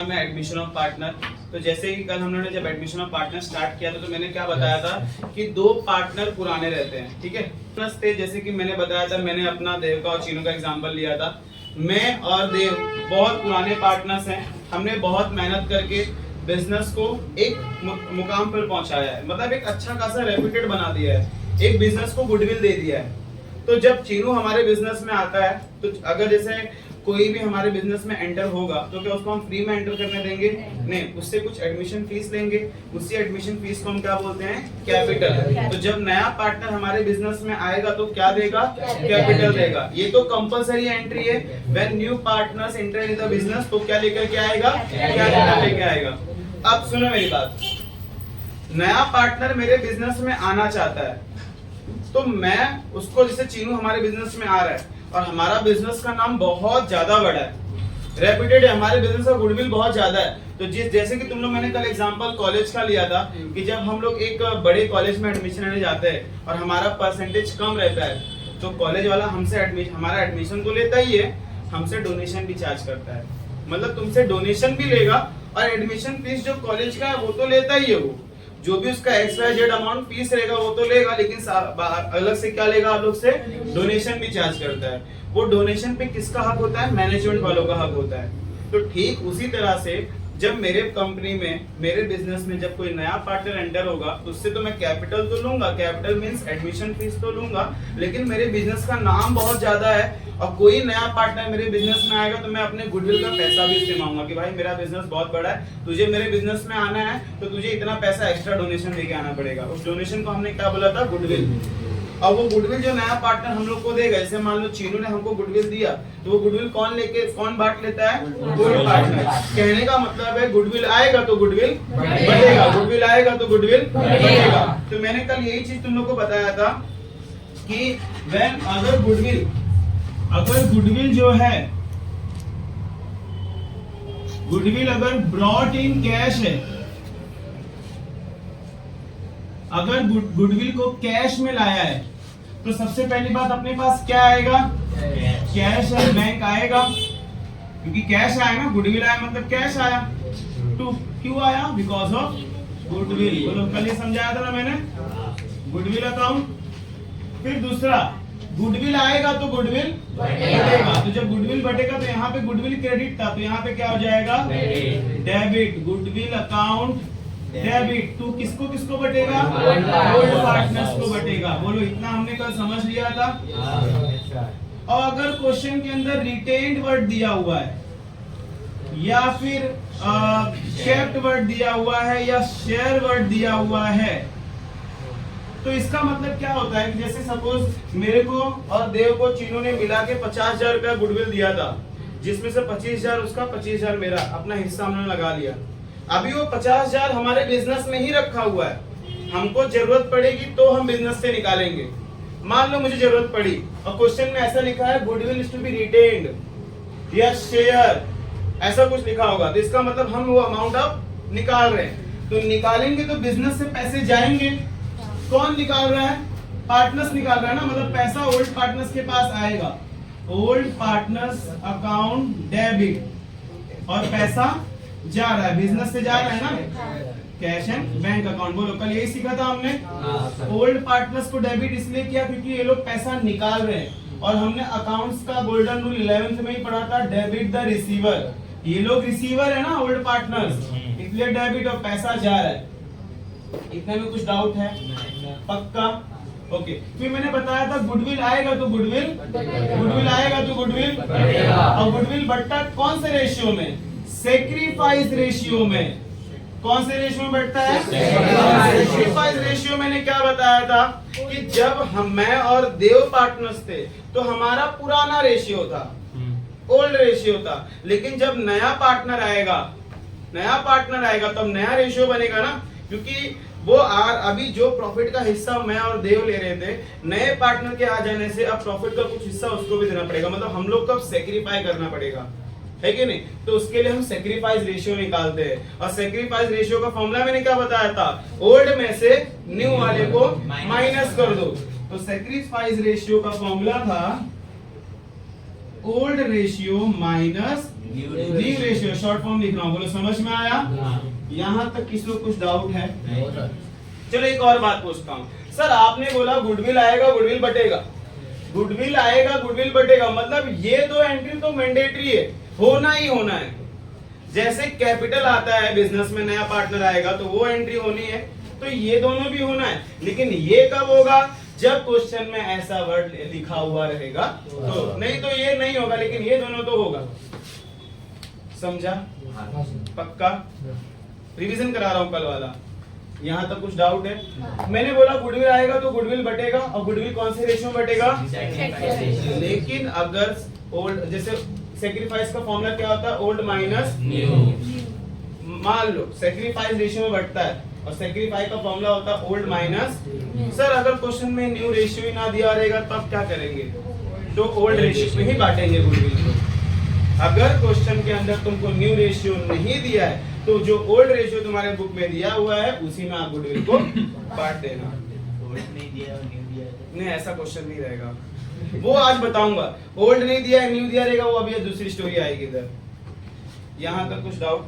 में admission of partner. तो जैसे कि कल हम लोगों ने जब एडमिशन ऑफ पार्टनर स्टार्ट किया था तो मैंने क्या बताया था कि दो पार्टनर पुराने रहते हैं, ठीक है। प्लस थे जैसे कि मैंने बताया था, मैंने अपना देव का और चीनू का एग्जांपल लिया था। मैं और देव बहुत पुराने पार्टनर्स हैं। हमने बहुत मेहनत करके बिजनेस को एक मुकाम पर पहुंचाया है, मतलब एक अच्छा खासा रेप्यूटेड बना दिया है, एक बिजनेस को गुडविल दे दिया है। तो जब चीनू हमारे बिजनेस में आता है तो अगर जैसे कोई भी हमारे बिजनेस में एंटर होगा तो क्या उसको हम फ्री में एंटर करने देंगे? नहीं, उससे कुछ एडमिशन फीस लेंगे। उसी एडमिशन फीस को हम क्या बोलते हैं? कैपिटल। तो जब नया पार्टनर हमारे बिजनेस में आएगा तो क्या देगा? कैपिटल देगा। ये तो कंपलसरी एंट्री है। When new partners enter in the business तो क्या लेकर के आएगा? कैपिटल लेके आएगा। अब सुनो मेरी बात, नया पार्टनर मेरे बिजनेस में आना चाहता है तो मैं उसको, जैसे चीनू हमारे बिजनेस में आ रहा है और हमारा बिजनेस का नाम बहुत ज्यादा बड़ा है, रेप्यूटेड है, हमारे बिजनेस का गुडविल बहुत ज्यादा है। तो जैसे कि तुम लोग, मैंने कल एग्जांपल कॉलेज का लिया था कि जब हम लोग एक बड़े कॉलेज में एडमिशन लेने जाते हैं और हमारा परसेंटेज कम रहता है तो कॉलेज वाला हमसे हमारा एडमिशन तो लेता ही है, हमसे डोनेशन भी चार्ज करता है। मतलब तुमसे डोनेशन भी लेगा और एडमिशन फीस जो कॉलेज का है वो तो लेता ही है। वो जो भी उसका XYZ अमाउंट फीस रहेगा वो तो लेगा, लेकिन अलग से क्या लेगा? आप लोग से डोनेशन भी चार्ज करता है। वो डोनेशन पे किसका हक होता है? मैनेजमेंट वालों का हक होता है। तो ठीक उसी तरह से जब मेरे कंपनी में, मेरे बिजनेस में जब कोई नया पार्टनर एंटर होगा तो उससे तो मैं कैपिटल तो लूंगा, कैपिटल मींस एडमिशन फीस तो लूंगा, लेकिन मेरे बिजनेस का नाम बहुत ज्यादा है और कोई नया पार्टनर मेरे बिजनेस में आएगा तो मैं अपने गुडविल का पैसा भी उससे मांगूंगा कि भाई मेरा बिजनेस बहुत बड़ा है, तुझे मेरे बिजनेस में आना है तो तुझे इतना पैसा एक्स्ट्रा डोनेशन देके आना पड़ेगा। उस डोनेशन को हमने क्या बोला था? गुडविल। और वो गुडविल जो नया पार्टनर हम लोग को देगा, जैसे मान लो चीनू ने हमको गुडविल दिया तो वो गुडविल कौन बांट लेता है? Old partner. कहने का मतलब है गुडविल आएगा तो गुडविल बढ़ेगा, गुडविल आएगा तो गुडविल बढ़ेगा। तो मैंने कल यही चीज तुम लोग को बताया था कि अगर गुडविल जो है, गुडविल अगर ब्रॉट इन कैश है, अगर गुडविल को कैश में लाया है तो सबसे पहली बात अपने पास क्या आएगा? कैश है, बैंक आएगा, क्योंकि कैश आया ना, गुडविल आया मतलब कैश आया। तो क्यों आया? Because of goodwill. बोलो, कल ये समझाया था ना मैंने, गुडविल अकाउंट। फिर दूसरा, गुडविल आएगा तो गुडविल बढ़ेगा। तो जब गुडविल बढ़ेगा तो यहाँ पे गुडविल क्रेडिट था तो यहाँ पे क्या हो जाएगा? डेबिट। Goodwill account debit. तो किसको किसको बटेगा? ओल्ड पार्टनर्स को बटेगा। बोलो, इतना हमने कल समझ लिया था। और अगर क्वेश्चन के अंदर रिटेन्ड वर्ड दिया हुआ है या फिर केप्ट वर्ड दिया हुआ है या शेयर वर्ड दिया हुआ है तो इसका मतलब क्या होता है कि जैसे सपोज मेरे को और देव को चीनू ने मिला के 50,000 रुपया गुडविल दिया था, जिसमें से 25,000 उसका, 25,000 मेरा, अपना हिस्सा हमने लगा लिया। अभी वो 50,000 हमारे बिजनेस में ही रखा हुआ है, हमको जरूरत पड़ेगी तो हम बिजनेस से निकालेंगे। मान लो मुझे जरूरत पड़ी और क्वेश्चन में ऐसा लिखा है goodwill is to be retained या शेयर, ऐसा कुछ लिखा होगा, तो इसका मतलब हम वो अमाउंट अब निकाल रहे हैं। तो निकालेंगे तो बिजनेस से पैसे जाएंगे। कौन निकाल रहा है? पार्टनर्स निकाल रहा है ना, मतलब पैसा ओल्ड पार्टनर्स के पास आएगा। ओल्ड पार्टनर्स अकाउंट डेबिट, और पैसा जा रहा है, बिजनेस से जा रहा है ना, कैश एंड बैंक अकाउंट। बोलो, कल यही सीखा था हमने। ओल्ड पार्टनर्स को डेबिट इसलिए किया क्योंकि ये लोग पैसा निकाल रहे हैं, और हमने अकाउंट्स का गोल्डन रूल 11th में ही पढ़ा था, डेबिट द रिसीवर। ये लोग रिसीवर है ना, ओल्ड पार्टनर्स, इसलिए डेबिट और पैसा जा रहा है। इतने में कुछ डाउट है? पक्का? ओके। फिर मैंने बताया था गुडविल आएगा तो गुडविल आएगा तो गुडविल, और गुडविल बढ़ता कौन से रेशियो में? सेक्रीफाइस रेशियो में। कौन से रेशियो में बढ़ता है? Sacrifice ratio. मैंने क्या बताया था कि जब मैं और देव पार्टनर्स थे तो हमारा पुराना रेशियो था, ओल्ड रेशियो था, लेकिन जब नया पार्टनर आएगा तब नया रेशियो बनेगा ना, क्योंकि वो अभी जो प्रॉफिट का हिस्सा मैं और देव ले रहे थे, नए पार्टनर के आ जाने से अब प्रॉफिट का कुछ हिस्सा उसको भी देना पड़ेगा, मतलब हम लोग को अब सेक्रीफाई करना पड़ेगा, है कि नहीं? तो उसके लिए हम सेक्रीफाइस रेशियो निकालते हैं, और सेक्रीफाइस रेशियो का फॉर्मूला मैंने क्या बताया था? ओल्ड में से न्यू वाले को माइनस कर दो। तो सेक्रीफाइस रेशियो का फॉर्मूला था old ratio minus new ratio short form लिख रहा हूँ, बोलो समझ में आया? यहाँ तक किसी को कुछ डाउट है? चलो एक और बात पूछता हूँ सर, आपने बोला गुडविल आएगा गुडविल बटेगा, गुडविल आएगा गुडविल बटेगा, मतलब ये दो एंट्री तो मैंडेटरी है, होना ही होना है। जैसे कैपिटल आता है बिजनेस में, नया पार्टनर आएगा तो वो एंट्री होनी है, तो ये दोनों भी होना है। लेकिन ये कब होगा? जब क्वेश्चन में ऐसा वर्ड लिखा हुआ रहेगा तो, नहीं तो ये नहीं होगा, लेकिन ये दोनों तो होगा। समझा? पक्का? रिवीजन करा रहा हूं कल वाला। यहाँ तक कुछ डाउट है? मैंने बोला गुडविल आएगा तो गुडविल बटेगा, और गुडविल कौन से रेशियो में बटेगा? लेकिन अगर ओल्ड, जैसे सेक्रीफाइस का फॉर्मूला क्या होता है? Old minus new. मान लो सेक्रीफाइस रेशियो में बढ़ता है और सेक्रीफाइस का फॉर्मूला होता है ओल्ड माइनस। सर अगर क्वेश्चन में न्यू रेशियो ही ना दिया रहेगा तब क्या करेंगे? तो ओल्ड रेशियो में ही बांटेंगे गुडविल को। अगर क्वेश्चन के अंदर तुमको न्यू रेशियो नहीं दिया है तो जो ओल्ड रेशियो तुम्हारे बुक में दिया हुआ है उसी में आप गुडविल को बांट देना। नहीं, ऐसा क्वेश्चन नहीं रहेगा, वो आज बताऊंगा। ओल्ड नहीं दिया है न्यू दिया रहेगा, वो अभी दूसरी स्टोरी आएगी इधर। यहाँ तक कुछ डाउट?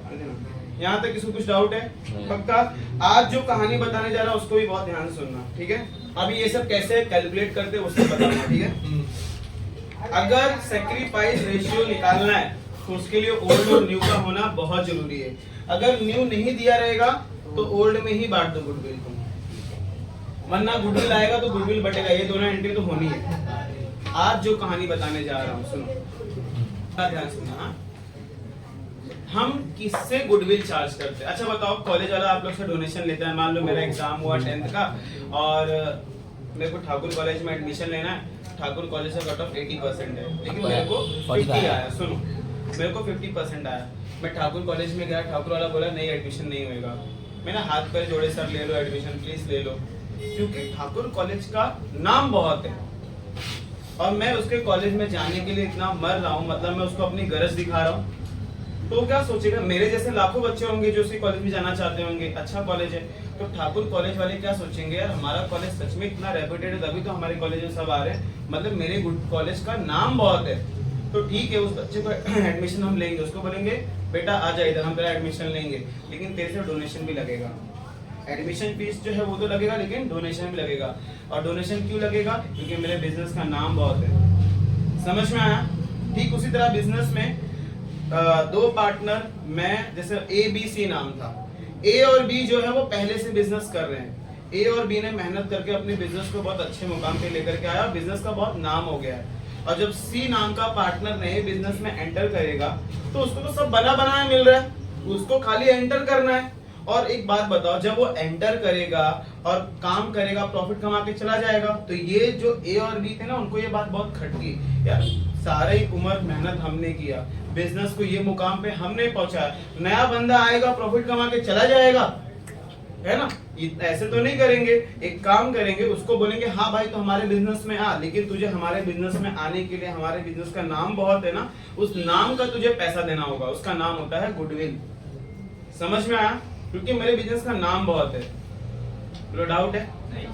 यहाँ तक किसी को कुछ डाउट है? पक्का? आज जो कहानी बताने जा रहा हूँ उसको भी बहुत ध्यान से सुनना, ठीक है? अभी ये सब कैसे कैलकुलेट करते हैं उसको बताना, ठीक है? अगर सैक्रिफाइस रेशियो निकालना है तो उसके लिए ओल्ड और न्यू का होना बहुत जरूरी है। अगर न्यू नहीं दिया रहेगा तो ओल्ड में ही बांट दो गुडविल को, वरना गुडविल आएगा तो गुडविल बटेगा, ये दोनों एंट्री तो होनी है। आज जो कहानी बताने जा रहा हूँ सुनो, ध्यान सुनना। हाँ, हम किससे गुडविल चार्ज करते हैं? अच्छा बताओ, कॉलेज वाला आप लोग से डोनेशन लेता है। मान लो मेरा एग्जाम हुआ 10th का और मेरे को ठाकुर कॉलेज में एडमिशन लेना है। ठाकुर कॉलेज का कट ऑफ 80% है, लेकिन मेरे को 50 आया। सुनो, मेरे को 50% आया। मैं ठाकुर कॉलेज में गया, ठाकुर वाला बोला नहीं एडमिशन नहीं होएगा। मैंने हाथ पैर जोड़े, सर ले लो एडमिशन प्लीज ले लो, क्योंकि ठाकुर कॉलेज का नाम बहुत है और मैं उसके कॉलेज में जाने के लिए इतना मर रहा हूँ, मतलब मैं उसको अपनी गरज दिखा रहा हूँ। तो क्या सोचेगा? मेरे जैसे लाखों बच्चे होंगे जो उसी कॉलेज में जाना चाहते होंगे, अच्छा कॉलेज है, तो ठाकुर कॉलेज वाले क्या सोचेंगे? यार हमारा कॉलेज सच में इतना रेप्यूटेड है, तभी तो हमारे कॉलेज में सब आ रहे हैं, मतलब मेरे कॉलेज का नाम बहुत है। तो ठीक है, उस बच्चे को एडमिशन हम लेंगे, उसको बोलेंगे बेटा आ जा इधर, हम तेरा एडमिशन लेंगे, लेकिन तेरे से डोनेशन भी लगेगा। एडमिशन फीस जो है वो तो लगेगा, लेकिन डोनेशन भी लगेगा। और डोनेशन क्यों लगेगा? क्योंकि मेरे बिजनेस का नाम बहुत है। समझ में आया? ठीक उसी तरह बिजनेस में दो पार्टनर, मैं जैसे ABC नाम था, A और B जो है वो पहले से बिजनेस कर रहे हैं। A और B ने मेहनत करके अपने बिजनेस को बहुत अच्छे मुकाम पे लेकर के आया, बिजनेस का बहुत नाम हो गया है। और जब C नाम का पार्टनर नए बिजनेस में एंटर करेगा तो उसको तो सब बना बनाया मिल रहा है, उसको खाली एंटर करना है। और एक बात बताओ, जब वो एंटर करेगा और काम करेगा, प्रॉफिट कमा के चला जाएगा, तो ये जो A और B थे ना, उनको ये बात बहुत खटकी, यार सारी उम्र मेहनत हमने किया, बिजनेस को ये मुकाम पे हमने पहुंचाया, नया बंदा आएगा प्रॉफिट कमा के चला जाएगा, है ना? ऐसे तो नहीं करेंगे। एक काम करेंगे, उसको बोलेंगे हाँ भाई तो हमारे बिजनेस में आ, लेकिन तुझे हमारे बिजनेस में आने के लिए, हमारे बिजनेस का नाम बहुत है ना, उस नाम का तुझे पैसा देना होगा, उसका नाम होता है गुडविल। समझ में आया? क्योंकि मेरे बिजनेस का नाम बहुत है। कोई डाउट है? नहीं।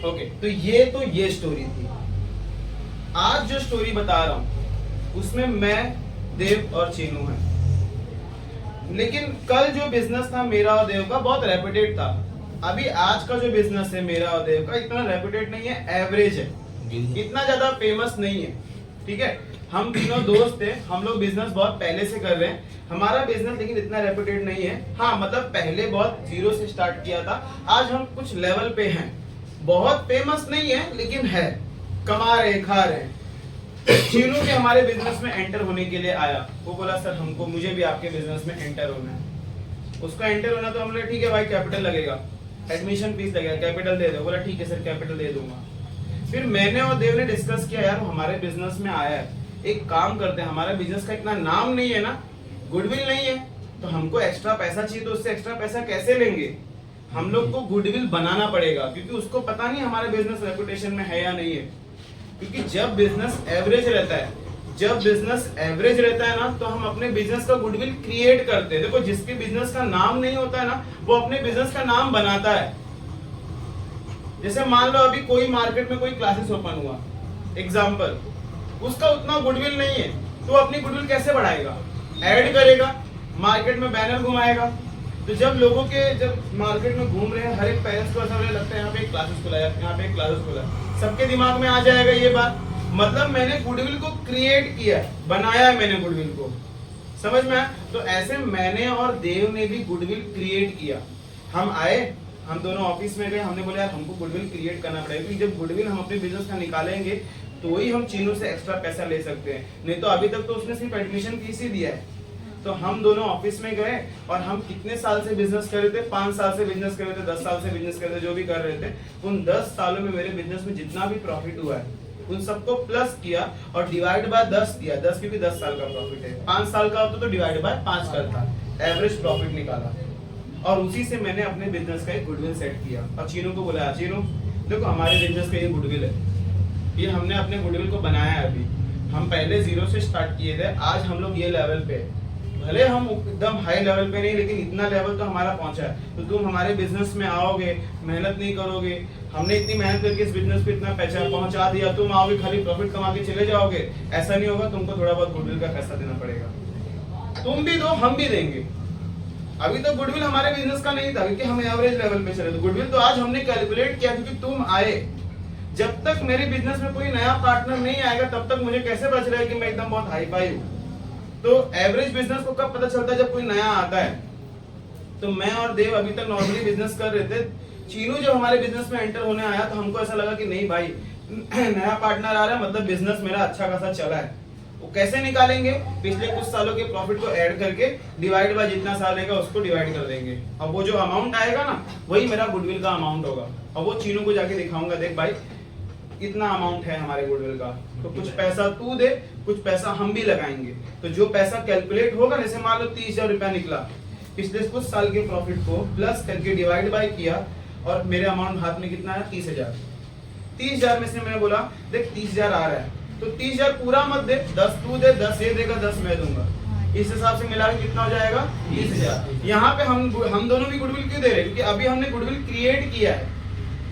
ओके, तो ये स्टोरी थी। आज जो स्टोरी बता रहा हूं उसमें मैं, देव और चीनू है, लेकिन कल जो बिजनेस था मेरा और देव का बहुत रेप्यूटेड था। अभी आज का जो बिजनेस है मेरा और देव का इतना रेप्यूटेड नहीं है, एवरेज है, इतना ज्यादा फेमस नहीं है। ठीक है, हम तीनों दोस्त थे, हम लोग बिजनेस बहुत पहले से कर रहे हैं, हमारा बिजनेस लेकिन इतना रेप्यूटेड नहीं है। हाँ मतलब पहले बहुत जीरो से स्टार्ट किया था, आज हम कुछ लेवल पे हैं, बहुत फेमस नहीं है लेकिन है, कमा रहे खा रहे हैं। चीनू भी हमारे बिजनेस में एंटर होने के लिए आया, वो बोला सर हमको, मुझे भी आपके बिजनेस में एंटर होना है। उसका एंटर होना तो हम बोले ठीक है भाई, कैपिटल लगेगा, एडमिशन फीस लगेगा, कैपिटल दे दो। बोला ठीक है सर कैपिटल दे दूंगा। फिर मैंने और देव ने डिस्कस किया, यार हमारे बिजनेस में आया है, एक काम करते हैं, हमारा बिजनेस का इतना नाम नहीं है ना, गुडविल नहीं है, तो हमको एक्स्ट्रा पैसा चाहिए, तो उससे एक्स्ट्रा पैसा कैसे लेंगे? हम लोग को गुडविल बनाना पड़ेगा, क्योंकि उसको पता नहीं हमारा बिजनेस रेपुटेशन में है या नहीं है। क्योंकि जब बिजनेस एवरेज रहता है, ना, तो हम अपने बिजनेस का गुडविल क्रिएट करते हैं। देखो जिसके बिजनेस का नाम नहीं होता है ना, वो अपने बिजनेस का नाम बनाता है। जैसे मान लो अभी कोई मार्केट में कोई क्लासेस ओपन हुआ, एग्जाम्पल, उसका उतना गुडविल नहीं है, तो अपनी गुडविल कैसे बढ़ाएगा? ऐड करेगा, मार्केट में बैनर घुमाएगा। तो जब लोगों के जब मार्केट में घूम रहे हैं, हर एक पेरेंट्स को ऐसा लगता है यहाँ पे एक क्लासेस खुला है, यहाँ पे एक क्लासेस खुला है, सबके दिमाग में आ जाएगा ये बात, मतलब मैंने गुडविल को क्रिएट किया, बनाया है मैंने गुडविल को, समझ में आया? तो ऐसे मैंने और देव ने भी गुडविल क्रिएट किया। हम आए, हम दोनों ऑफिस में गए, हमने बोला यार हमको गुडविल क्रिएट करना पड़ेगा, क्योंकि जब गुडविल हम अपने बिजनेस का निकालेंगे तो ही हम चीनों से एक्स्ट्रा पैसा ले सकते हैं, नहीं तो अभी तक तो उसने सिर्फ एडमिशन फीस ही दिया है। तो हम दोनों ऑफिस में गए और हम कितने साल से बिजनेस कर रहे थे, 5 साल से बिजनेस कर रहे थे, 10 साल से बिजनेस कर रहे थे, जो भी कर रहे थे, उन 10 सालों में मेरे बिजनेस में जितना भी प्रॉफिट हुआ है उन सबको प्लस किया और डिवाइड बाय 10 दिया। 10 क्योंकि 10 साल का प्रॉफिट है, 5 साल का होता तो डिवाइड बाय 5 करता, एवरेज प्रॉफिट निकाला और उसी से मैंने अपने बिजनेस का एक गुडविल सेट किया। और चीनू को बोला चीनू देखो हमारे बिजनेस का ये गुडविल है, ये हमने अपने गुडविल को बनाया है। अभी हम पहले 0 से स्टार्ट किए थे, आज हम लोग ये लेवल पे, भले हम एकदम हाई लेवल पे नहीं लेकिन इतना लेवल तो हमारा पहुंचा है। तो तुम हमारे बिजनेस में आओगे, मेहनत नहीं करोगे, हमने इतनी मेहनत करके इस बिजनेस पे इतना पैसा पहुंचा दिया, तुम आओगे खाली प्रॉफिट कमा के चले जाओगे, ऐसा नहीं होगा। तुमको थोड़ा बहुत गुडविल का पैसा देना पड़ेगा, तुम भी दो हम भी देंगे। अभी तो गुडविल हमारे बिजनेस का नहीं था क्योंकि हम एवरेज लेवल पे चले, तो गुडविल तो आज हमने कैलकुलेट किया क्योंकि तुम आए। जब तक मेरे बिजनेस में कोई नया पार्टनर नहीं आएगा तब तक मुझे कैसे बच रहा है कि मैं एकदम बहुत हाई फाई हूँ। तो एवरेज बिजनेस को कब पता चलता है, जब कोई नया आता है। तो मैं और देव अभी तक नॉर्मली बिजनेस कर रहे थे, चीनू जब हमारे बिजनेस में एंटर होने आया तो हमको ऐसा लगा कि नहीं भाई नया पार्टनर आ रहा है, मतलब बिजनेस मेरा अच्छा खासा चला है। वो कैसे निकालेंगे, पिछले कुछ सालों के प्रॉफिट को ऐड करके डिवाइड बाय जितना साल रहेगा उसको डिवाइड कर देंगे, और वो जो अमाउंट आएगा ना वही मेरा गुडविल का अमाउंट होगा। और वो चीनू को जाके दिखाऊंगा, देख भाई कितना अमाउंट है हमारे गुडविल का, तो कुछ पैसा तू दे, कुछ पैसा हम भी लगाएंगे। तो जो पैसा कैलकुलेट होगा, जैसे मान लो 30,000 रुपया निकला, पिछले कुछ साल के प्रॉफिट को प्लस करके डिवाइड बाय किया और मेरे अमाउंट हाथ में कितना है 30,000। 30,000 में से मैंने बोला देख 30,000 आ रहा है तो 30,000 पूरा मत दे, 10 तू दे, 10 ये देगा, 10 मैं दूंगा। इस हिसाब से मिला के कितना हो जाएगा 30,000। यहाँ पे हम दोनों भी गुडविल क्यों दे रहे हैं, क्योंकि अभी हमने गुडविल क्रिएट किया है।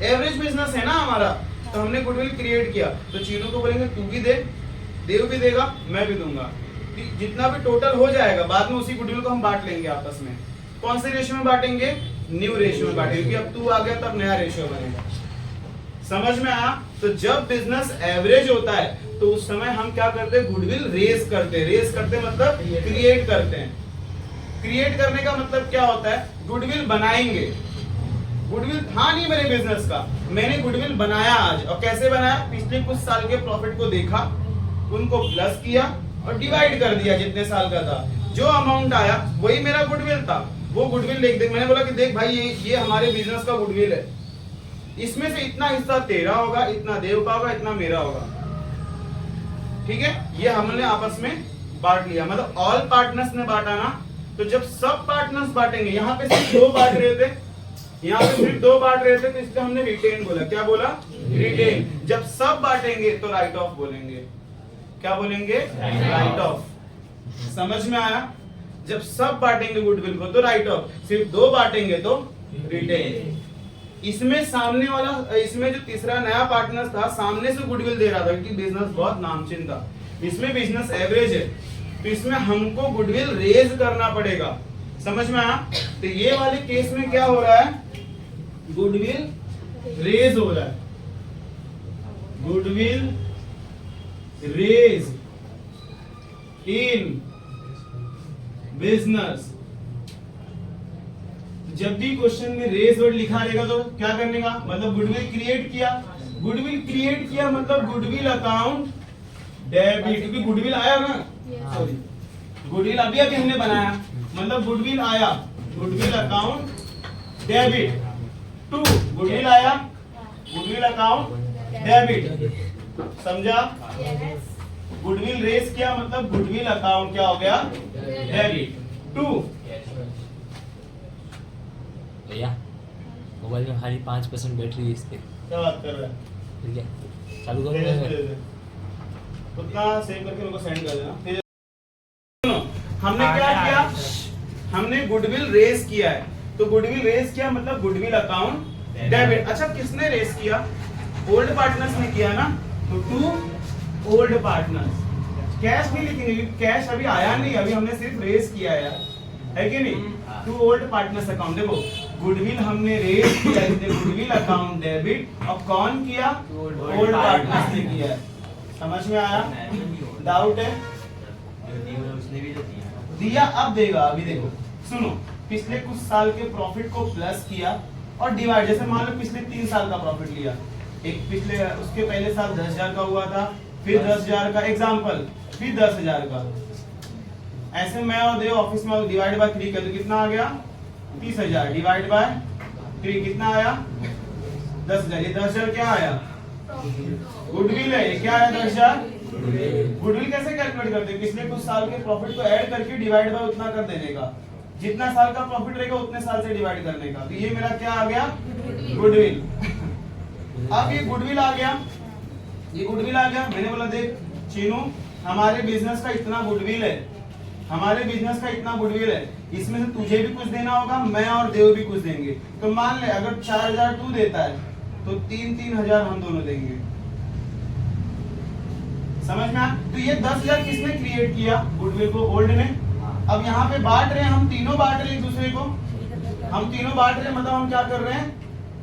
एवरेज बिजनेस है ना हमारा, तो हमने गुडविल क्रिएट किया। तो चीनू को बोलेंगे तू भी दे, देव भी देगा, मैं भी दूंगा, जितना भी टोटल हो जाएगा बाद में उसी गुडविल को हम बांट लेंगे आपस में। कौन से रेशियो में बांटेंगे, न्यू रेशियो में बांटेंगे, क्योंकि अब तू आ गया तब नया रेशियो बनेगा। समझ में आया? तो जब बिजनेस एवरेज होता है तो उस समय हम क्या करते हैं, गुडविल रेज करते हैं। रेज करते मतलब क्रिएट करते हैं। क्रिएट करने का मतलब क्या होता है, गुडविल बनाएंगे। गुडविल था नहीं मेरे बिजनेस का, मैंने गुडविल बनाया आज। और कैसे बनाया, पिछले कुछ साल के प्रॉफिट को देखा, उनको प्लस किया और डिवाइड कर दिया जितने साल का था, जो अमाउंट आया वही मेरा गुडविल था। वो गुडविल देख मैंने बोला कि देख भाई ये हमारे बिजनेस का गुडविल है, इसमें से इतना हिस्सा तेरा होगा, इतना देव का होगा, इतना मेरा होगा, ठीक है। ये हमने आपस में बांट लिया, मतलब ऑल पार्टनर्स ने बांटा ना। तो जब सब पार्टनर्स बांटेंगे, यहाँ पे सिर्फ 2 बांट रहे थे, यहाँ पे सिर्फ 2 बांट रहे थे, तो इसलिए हमने रिटेन बोला। क्या बोला, रिटेन। जब सब बांटेंगे तो राइट ऑफ बोलेंगे। क्या बोलेंगे, राइट ऑफ। समझ में आया? जब सब बांटेंगे गुडविल को तो राइट ऑफ, सिर्फ 2 बांटेंगे तो रिटेन। इसमें सामने वाला, इसमें जो तीसरा नया पार्टनर था सामने से गुडविल दे रहा था क्योंकि बिजनेस बहुत नामचीन था। इसमें बिजनेस एवरेज है तो इसमें हमको गुडविल रेज करना पड़ेगा। समझ में आया? तो ये वाले केस में क्या हो रहा है, गुडविल रेज हो रहा है। Goodwill raise in business. जब भी क्वेश्चन में रेज वर्ड लिखा रहेगा तो क्या करने का, मतलब गुडविल क्रिएट किया। गुडविल क्रिएट किया मतलब गुडविल अकाउंट डेबिट, क्योंकि गुडविल आया ना, सॉरी गुडविल अभी हमने बनाया, मतलब गुडविल आया, goodwill account debit to goodwill आया, गुडविल अकाउंट डेबिट। समझा? गुडविल रेज किया मतलब गुडविल अकाउंट क्या हो गया, डेबिट टू। भैया मोबाइल में खाली 5% बैटरी है, इस पे क्या बात कर रहा है, ठीक है चालू करो। उतना सेव करके मेरे को सेंड कर देना। हमने क्या किया, हमने गुडविल रेज किया है। तो गुडविल रेज किया मतलब गुडविल अकाउंट डेबिट। अच्छा किसने रेज किया, ओल्ड पार्टनर्स ने किया ना, तो 2 ओल्ड पार्टनर्स। कैश नहीं लिखेंगे क्योंकि कैश अभी आया नहीं, अभी हमने सिर्फ रेज किया है कि नहीं। टू ओल्ड पार्टनर्स अकाउंट, देखो गुडविल हमने रेज किया, गुडविल अकाउंट डेबिट, और कौन किया? ओल्ड पार्टनर्स ने किया। समझ में आया? डाउट है? दिया अब देगा। अभी देखो सुनो, पिछले कुछ साल के प्रॉफिट को प्लस किया और डिवाइड, जैसे मान लो पिछले 3 साल का प्रॉफिट लिया, एक पिछले उसके पहले साल 10,000 का हुआ था, फिर 10,000 का एग्जांपल, फिर 10,000 का, ऐसे मैं और देव ऑफिस में डिवाइड बाय 3 कर, तो कितना आ गया? 30,000 डिवाइड बाय 3 कितना आया? 10,000। ये 10,000 क्या आया? गुडविल है। ये क्या आया? 10,000 गुडविल। कैसे कैलकुलेट करते हैं? पिछले कुछ साल के प्रॉफिट को ऐड करके डिवाइड बाय उतना कर देने का, जितना साल का प्रॉफिट रहेगा उतने साल से डिवाइड करने का। तो ये मेरा क्या आ गया? गुडविल। अब ये गुडविल आ गया, ये गुडविल आ गया। मैंने बोला देख चीनू, हमारे बिजनेस का इतना गुडविल है, हमारे बिजनेस का इतना गुडविल है, इसमें से तुझे भी कुछ देना होगा, मैं और देव भी कुछ देंगे। तो मान ले अगर 4,000 तू देता है तो 3,000 हम दोनों देंगे। समझ में आया? तो ये 10,000 किसने क्रिएट किया? गुडविल को, ओल्ड ने। अब यहाँ पे बांट रहे हैं, हम तीनों बांट रहे हैं एक दूसरे को, हम तीनों बांट रहे हैं, मतलब हम क्या कर रहे हैं?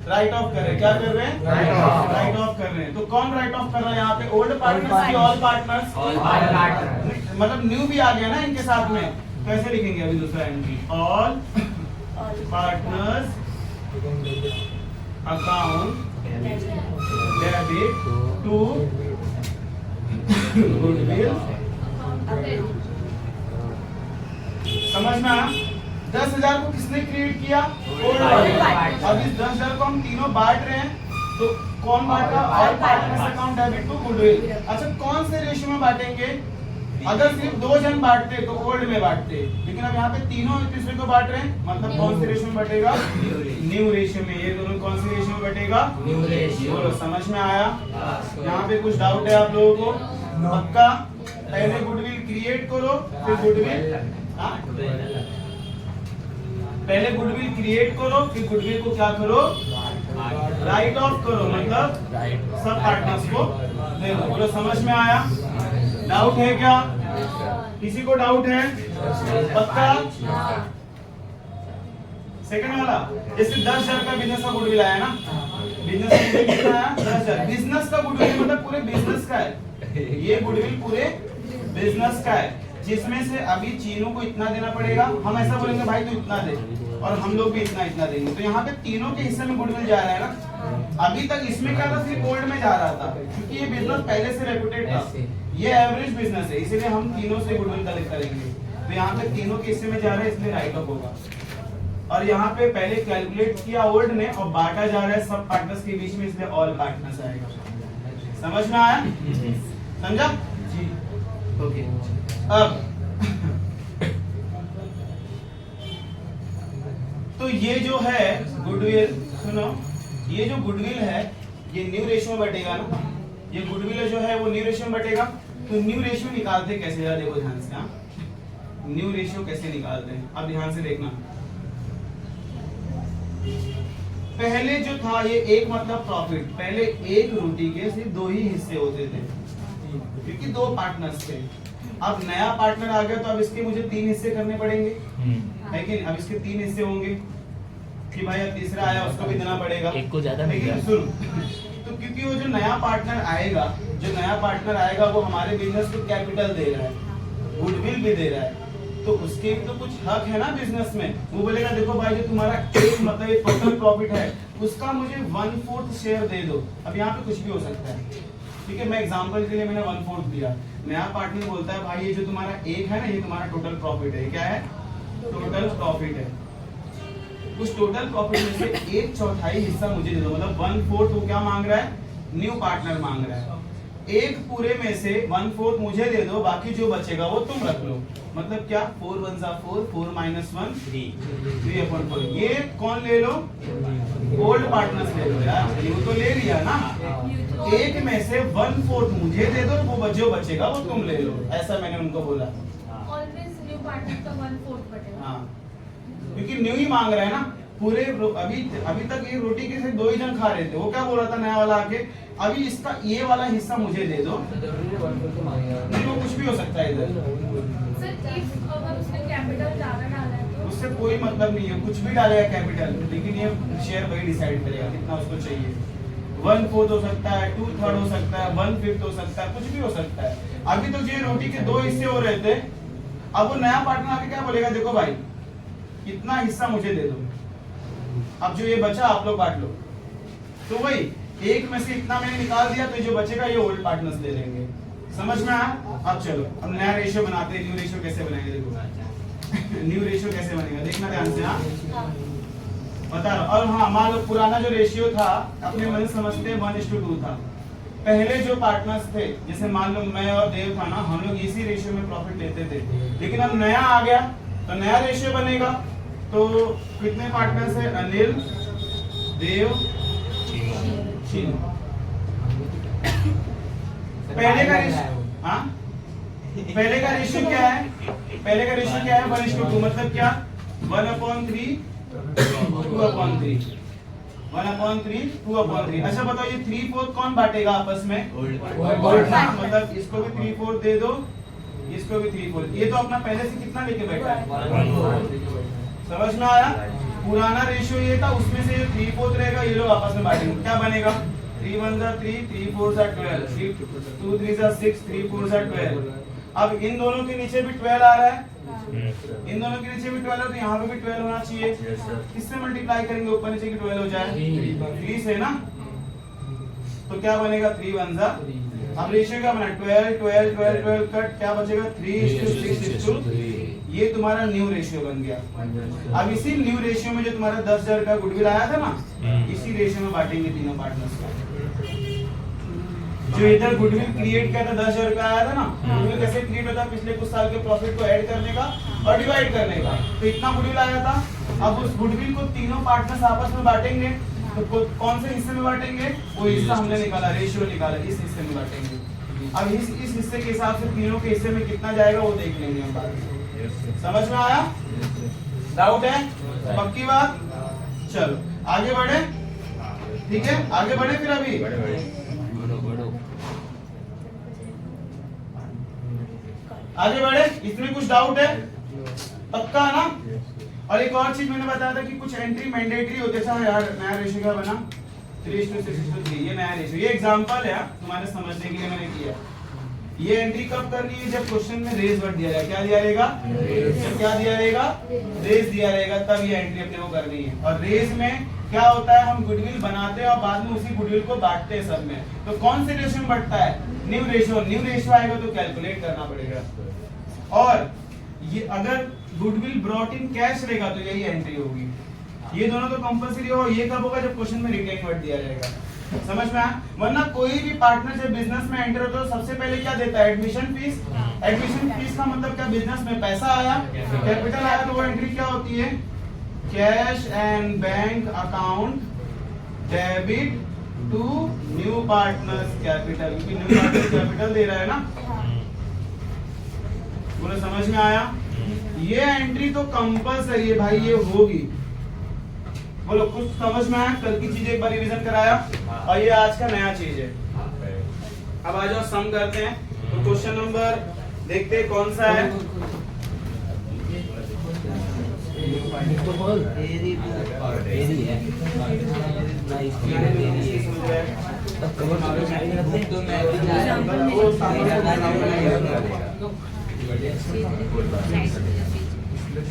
राइट ऑफ कर रहे हैं। क्या कर रहे हैं? राइट ऑफ कर रहे हैं। तो कौन राइट ऑफ कर रहा है यहाँ पे? ओल्ड पार्टनर्स की ऑल पार्टनर्स? मतलब न्यू भी आ गया ना इनके साथ में। कैसे लिखेंगे अभी दूसरा entry? All partners account debit to goodwill. समझ में आया? 10,000 को किसने क्रिएट किया? Old partner. अब इस 10,000 को हम तीनों बांट रहे हैं, तो कौन बांट रहा? All partners account debit to goodwill. अच्छा कौन से रेशियो में बांटेंगे? अगर सिर्फ 2 जन बांटते तो ओल्ड में बांटते, लेकिन अब यहाँ पे तीनों एक दूसरे को बांट रहे हैं, मतलब कौन से रेशियो में बटेगा? न्यू रेशियो में। ये दोनों कौन से रेशियो में बटेगा? New ratio. बोलो समझ में आया? यहाँ पे कुछ डाउट है आप लोगों को? पक्का? पहले गुडविल क्रिएट करो, फिर गुडविल, पहले गुडविल क्रिएट करो, फिर गुडविल को क्या करो? राइट ऑफ करो, मतलब सब पार्टनर्स को दे दो। बोलो समझ में आया? डाउट है क्या? किसी को डाउट है? पक्का? सेकंड वाला, जैसे 10,000 का बिजनेस का गुडविल आया ना, बिजनेस का गुडविल कितना आया? 10,000। बिजनेस का गुडविल मतलब पूरे बिजनेस का है, ये गुडविल पूरे बिजनेस का है, जिसमें से अभी चीनों को इतना देना पड़ेगा। हम ऐसा बोलेंगे भाई तू इतना दे, और हम लोग भी इतना देंगे। तो यहाँ पे तीनों के हिस्से में गुडविल जा रहा है ना। अभी तक इसमें क्या था? सिर्फ ओल्ड में जा रहा था, क्योंकि ये बिजनेस पहले से रेपुटेड था, ये एवरेज बिजनेस है, इसीलिए हम तीनों से गुडविल कलेक्ट करेंगे। तो यहाँ पे तीनों के हिस्से में जा रहा है, इसलिए राइट ऑफ होगा। और यहाँ पे पहले कैलकुलेट किया ओल्ड ने और बांटा जा रहा है सब पार्टनर्स के बीच में, इसलिए ऑल पार्टनर्स आएगा। समझ में आया? समझा? जी ओके। अब तो ये जो है गुडविल, सुनो, ये जो गुडविल है ये न्यू रेशियो में बटेगा ना, ये गुडविल जो है वो न्यू रेशियो में बटेगा। तो न्यू रेशियो निकालते कैसे? जरा देखो ध्यान से। हाँ, न्यू रेशियो कैसे निकालते हैं अब ध्यान से देखना। पहले जो था ये एक मतलब प्रॉफिट, पहले एक रोटी के सिर्फ 2 ही हिस्से होते थे क्योंकि 2 पार्टनर्स थे। अब नया पार्टनर आ गया तो अब इसके मुझे 3 हिस्से करने पड़ेंगे, है कि नहीं? अब इसके 3 हिस्से होंगे कि भाई अब तीसरा आया उसको भी देना पड़ेगा, एक को ज्यादा लेकिन सुन तो क्योंकि वो जो नया पार्टनर आएगा, जो नया पार्टनर आएगा वो हमारे बिजनेस को कैपिटल दे रहा है, गुडविल भी दे रहा है, तो उसके तो कुछ हक है ना बिजनेस में। वो बोलेगा देखो भाई जो तुम्हारा एक मतलब ये टोटल प्रॉफिट है उसका मुझे 1/4 शेयर दे दो। अब यहाँ पे कुछ भी हो सकता है, ठीक है? मैं एग्जांपल के लिए मैंने 1/4 दिया। नया पार्टनर बोलता है भाई ये जो तुम्हारा एक है ना, ये तुम्हारा टोटल प्रॉफिट है। क्या है? टोटल प्रॉफिट है। उस टोटल प्रॉफिट में से 1/4 हिस्सा मुझे दे दो, मतलब 1/4 वो क्या मांग रहा है? न्यू पार्टनर मांग रहा है। एक पूरे में से 1/4 मुझे दे दो, बाकी जो बचेगा वो तुम रख लो। मतलब क्या? 4 1 4, 4 - 1 3/4। ये कौन ले लो? ओल्ड पार्टनर्स ले लो यार, ये तो ले लिया ना। एक में से 1/4 मुझे दे दो, वो जो बचेगा वो तुम ले लो, ऐसा मैंने उनको बोला। ऑलवेज न्यू पार्टनर का 1/4 बटेगा। हाँ, क्योंकि न्यू ही मांग रहा है ना। पूरे अभी तक ये रोटी के सिर्फ 2 ही जन खा रहे थे। वो क्या बोल रहा था नया वाला आके, अभी इसका ये वाला हिस्सा मुझे दे दो। नहीं वो कुछ भी हो सकता है इधर। सर if अगर उसने कैपिटल ज्यादा डाला है तो उससे कोई मतलब नहीं है, कुछ भी डालेगा कैपिटल, लेकिन ये शेयर वही डिसाइड करेगा कितना उसको चाहिए। 1/4 हो सकता है, 2/3 हो सकता है, 1/5 हो सकता है, कुछ भी हो सकता है। अभी तो ये रोटी के 2 हिस्से हो रहे थे, अब वो नया पार्टनर आके क्या बोलेगा, देखो भाई कितना हिस्सा मुझे दे दो, अब जो ये बचा आप लोग बांट लो। तो वही एक में से इतना मैंने निकाल दिया, तो जो बचेगा ये ओल्ड पार्टनर्स ले लेंगे। समझ में आया? अब चलो अब नया रेशियो बनाते हैं। न्यू रेशियो कैसे बनाएंगे, देखो न्यू रेशियो कैसे बनेगा देखना ध्यान से। हाँ बता रहा। और हाँ मान लो पुराना जो रेशियो था अपने मन से समझते 1:2 था। पहले जो पार्टनर्स थे, जैसे मान लो मैं और देव था ना, हम लोग इसी रेशियो में प्रॉफिट लेते थे, लेकिन अब नया आ गया तो नया रेशियो बनेगा। तो कितने पार्टनर्स है, अनिल, देव, चीनू। पहले का रेशियो, हाँ पहले का रेशियो क्या है, पहले का रेशियो क्या है 1:2, मतलब क्या 1/3 2/3 1/3 2/3। अच्छा बताओ ये 3/4 कौन बांटेगा आपस में, मतलब इसको भी 3/4 दे दो, इसको भी 3/4। ये तो अपना पहले से कितना लेके बैठा है, समझ में आया? पुराना रेशियो ये था, उसमें से ये 3/4 रहेगा, ये लोग आपस में बांटेंगे, क्या बनेगा 3 1 3 3 4 12 2 3 6 3 4 12। अब इन दोनों के नीचे भी 12 आ रहा है, इन दोनों के नीचे भी 12 है, तो यहाँ पे भी 12 होना चाहिए। किससे मल्टीप्लाई करेंगे ऊपर नीचे की 12 हो जाए 3 से ना, तो क्या बनेगा 3 1 अब रेशियो क्या बना 12 12 12 12 कट, क्या बचेगा 3:6:2। ये तुम्हारा न्यू रेशियो बन गया। अब इसी न्यू रेशियो में जो तुम्हारा 10,000 का गुडविल आया था ना, इसी रेशियो में बांटेंगे तीनों पार्टनर्स का। जो इधर गुडविल क्रिएट किया था 10,000 का आया था ना, गुडविल कैसे क्रिएट होता है, पिछले कुछ साल के प्रॉफिट को ऐड करने का और डिवाइड करने का। तो इतना गुडविल आया था, अब उस गुडविल को तीनों पार्टनर्स आपस में बांटेंगे। तो कौन से हिस्से में बांटेंगे, वो हिस्सा हमने निकाला, रेशियो निकाला, इस हिस्से में बांटेंगे। अब इस हिस्से के हिसाब से तीनों के हिस्से में कितना जाएगा वो देख लेंगे हम बाद में। समझ में आया? डाउट है? पक्की बात? चलो आगे बढ़े, ठीक है आगे बढ़े फिर। अभी आगे बढ़े, इसमें कुछ डाउट है? पक्का ना? और एक और चीज मैंने बताया था कि कुछ एंट्री मैंडेटरी होते हैं। यार नया रेशियो क्या बना 3:6:3, ये नया रेशियो, ये एग्जांपल है तुम्हारे समझने के लिए मैंने किया। ये एंट्री कब करनी है, जब क्वेश्चन में रेज वर्ड दिया जाएगा। क्या दिया रहेगा, क्या दिया रहेगा, रेज दिया रहेगा, तब ये एंट्री अपने को करनी है। और रेज में क्या होता है, हम गुडविल बनाते हैं और बाद में उसी गुडविल को बांटते हैं सब में। तो कौन से रेशियो में बढ़ता है, न्यू रेशियो। न्यू रेशियो आएगा तो कैलकुलेट करना पड़ेगा। और ये अगर गुडविल ब्रॉट इन कैश रहेगा तो यही एंट्री होगी। ये दोनों तो कंपलसरी हो, ये कब होगा, जब क्वेश्चन में रिटेन वर्ड दिया जाएगा। समझ में आया? वरना कोई भी पार्टनर जब बिजनेस में एंटर होता है तो सबसे पहले क्या देता है, एडमिशन फीस। एडमिशन फीस का मतलब क्या, बिजनेस में पैसा आया, कैपिटल आया, तो वो एंट्री क्या होती है, cash and bank account debit to new partners capital, क्योंकि न्यू पार्टनर कैपिटल दे रहा है ना। बोलो समझ में आया? ये एंट्री तो कंपलसरी है भाई, ये होगी। बोलो कुछ समझ में आया? कल की चीज एक बार रिवीजन कराया और ये आज का नया चीज है। अब आ जाओ सम करते हैं। तो क्वेश्चन नंबर देखते हैं कौन सा है।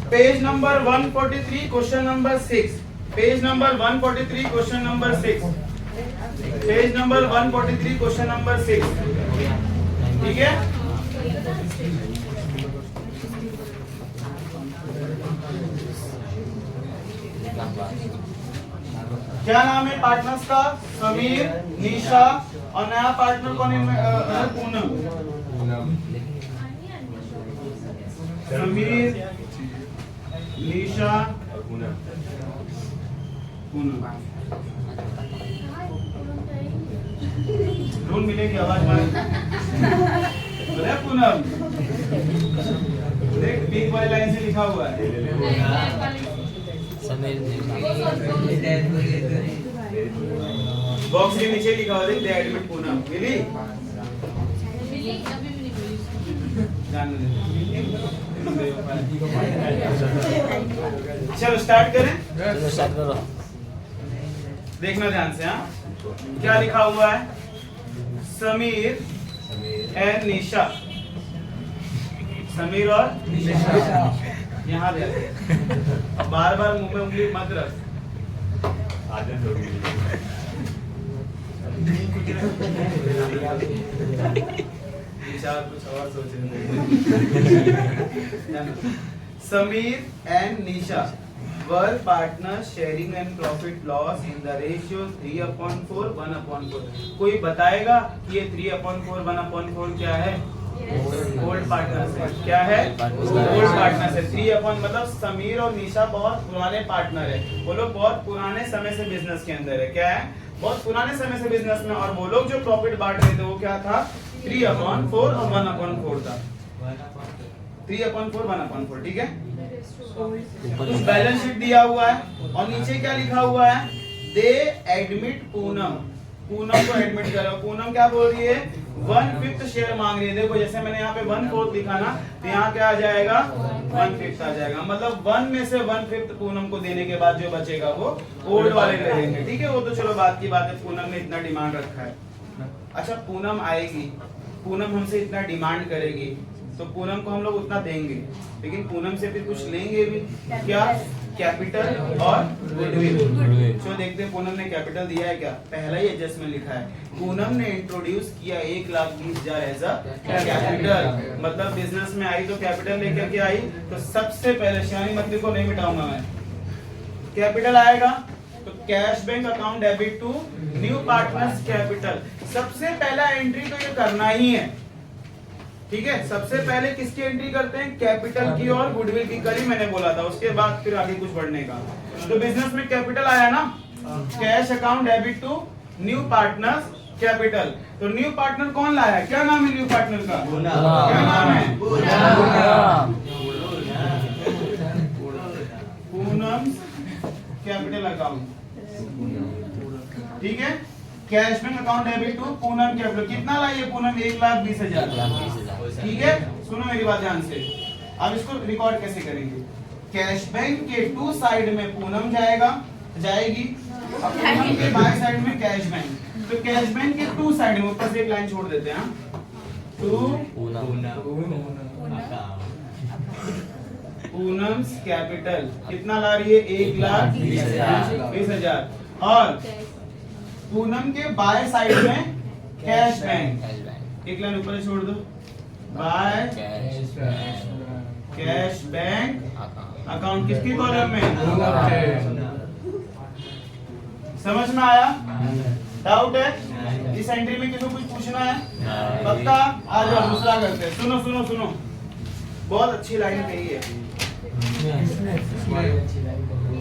Page number 143 question number 6। Page number 143 question number 6। Page number 143 question number 6, ठीक है। क्या नाम है पार्टनर्स का, समीर, निशा, और नया पार्टनर कौन है, पूनम। समीर, निशा, पूनम। ढूंढ मिलेगी आवाज मार। बोले पूनम, देख बीच वाली लाइन से लिखा हुआ है। बॉक्स के नीचे लिखा हुआ है, एडमिट पूनम। मिली? जानने दे। चलो स्टार्ट करें। चलो स्टार्ट करो। देखना ध्यान से। हाँ, क्या लिखा हुआ है? समीर एंड निशा। समीर और यहाँ दे। बार बार मुंह में उंगली मत रख। निशा कुछ और सोच रहे। Sameer and Nisha were partners sharing and profit loss in the ratio 3/4 1/4। कोई बताएगा कि ये 3/4 1/4 क्या है? ओल्ड पार्टनर्स है। क्या है? ओल्ड पार्टनर्स है। 3 मतलब समीर और निशा बहुत पुराने पार्टनर है। वो लोग बहुत पुराने समय से बिजनेस के अंदर है। क्या है? बहुत पुराने समय से बिजनेस में। और वो लोग जो प्रॉफिट बांट रहे थे वो क्या था? 3/4 और 1/4 था। 3/4 1/4। ठीक है। कुछ बैलेंस शीट दिया हुआ है और नीचे क्या लिखा हुआ है? दे एडमिट पूनम। पूनम को एडमिट करो। पूनम क्या बोल रही है? 1/5 शेयर मांग रही है। देखो जैसे मैंने यहाँ पे 1/4 लिखा ना, तो यहाँ क्या आ जाएगा? 1/5 आ जाएगा। मतलब 1 में से 1/5 पूनम को देने के बाद जो बचेगा वो ओल्ड वाले ले लेंगे। ठीक है, वो तो चलो बात की बात है। पूनम ने इतना डिमांड रखा है। अच्छा, पूनम आएगी, पूनम हमसे इतना डिमांड करेगी, तो पूनम को हम लोग उतना देंगे, लेकिन पूनम से फिर कुछ लेंगे भी। क्या? कैपिटल और गुडविल। जो देखते हैं पूनम ने कैपिटल दिया है क्या? पहला ही एडजस्टमेंट लिखा है। पूनम ने इंट्रोड्यूस किया 1,20,000 एज अ कैपिटल। मतलब बिजनेस में आई तो कैपिटल लेकर के आई। तो सबसे पहले श्यानी मंत्री को नहीं मिटाऊंगा मैं। कैपिटल आएगा तो cash bank account debit to new partners capital. सबसे पहला एंट्री तो ये करना ही है। ठीक है, सबसे पहले किसकी एंट्री करते हैं? कैपिटल की और गुडविल की। कल ही मैंने बोला था, उसके बाद फिर आगे कुछ बढ़ने का। तो बिजनेस में कैपिटल आया ना, cash account debit to new partners capital. तो न्यू पार्टनर कौन लाया? क्या नाम है न्यू पार्टनर का? क्या नाम है? Poonam capital account. ठीक है, cash bank account debit to Poonam capital. कितना लाई है पूनम? 1,20,000। ठीक है, सुनो मेरी बात ध्यान से। अब इसको रिकॉर्ड कैसे करेंगे? कैश बैंक के टू साइड में पूनम जाएगी, अब पूनम के बाएं साइड में कैश बैंक। तो कैश बैंक के टू साइड में ऊपर से एक लाइन छोड़ देते हैं। टू पूनम्स कैपिटल कितना ला रही है? 1,20,000। और पूनम के बाएं साइड में कैश बैंक। एक लाइन ऊपर छोड़ दो। बाय कैश बैंक अकाउंट किसकी कॉलम में? समझ में आया? डाउट है? इस एंट्री में किसी को कुछ पूछना है? पक्का? आ जाओ, दूसरा करते हैं। सुनो सुनो सुनो, बहुत अच्छी लाइन कही है।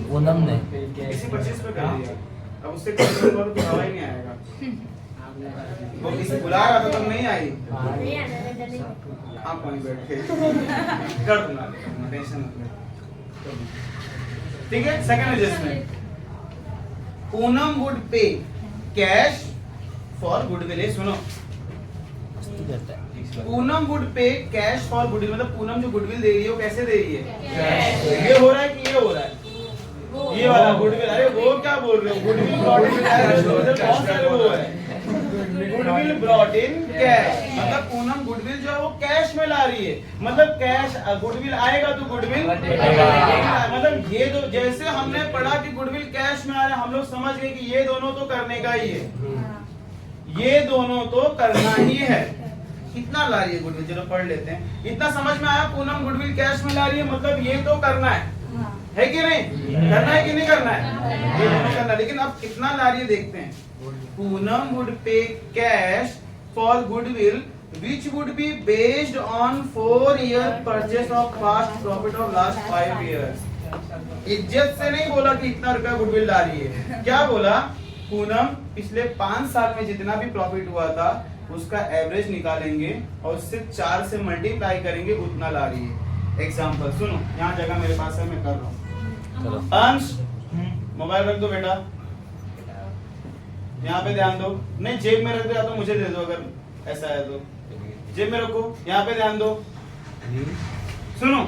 पूनम ने इसी 25 पे कर दिया। अब उससे कम तो हवा ही नहीं आएगा। वो किसी बुला रहा था तब नहीं आई। आप वहीं बैठ के कर दूंगा, टेंशन मत ले। ठीक है, सेकंड एडजस्टमेंट। पूनम वुड पे कैश फॉर गुडविल। सुनो, पूनम वुड पे कैश फॉर गुडविल। मतलब पूनम जो गुडविल दे रही है वो कैसे दे रही है? ये हो रहा है कि ये हो रहा है? ये वाला गुडविल। अरे वो क्या बोल रहे हो? Goodwill brought in goodwill brought in cash. मतलब पूनम गुडविल जो है वो कैश में ला रही है। मतलब कैश गुडविल आएगा तो गुडविल मतलब ये दो, जैसे हमने पढ़ा कि गुडविल कैश में आ रहा है, हम लोग समझ गए कि ये दोनों तो करने का ही है। ये दोनों तो करना ही है। कितना ला रही है गुडविल? चलो पढ़ लेते हैं। इतना समझ में आया? पूनम गुडविल कैश में ला रही है, मतलब ये तो करना है कि नहीं? करना है कि नहीं करना है? ये दोनों करना है। लेकिन अब कितना ला रही है देखते हैं। पूनम वुड पे cash for goodwill which would be based on 4-year purchase of past profit of last 5 years। इज्जत से नहीं बोला कि इतना रुपया गुडविल ला रही है। क्या बोला? पूनम पिछले 5 साल में जितना भी प्रॉफिट हुआ था उसका एवरेज निकालेंगे और उससे 4 से मल्टीप्लाई करेंगे, उतना ला रही है। एग्जाम्पल सुनो, यहाँ जगह मेरे पास है, मैं कर रहा हूँ। अंश मोबाइल रख दो बेटा, यहाँ पे ध्यान दो। नहीं जेब में रख दो, या तो मुझे दे दो अगर ऐसा है तो। जेब में रखो, यहाँ पे ध्यान दो। सुनो,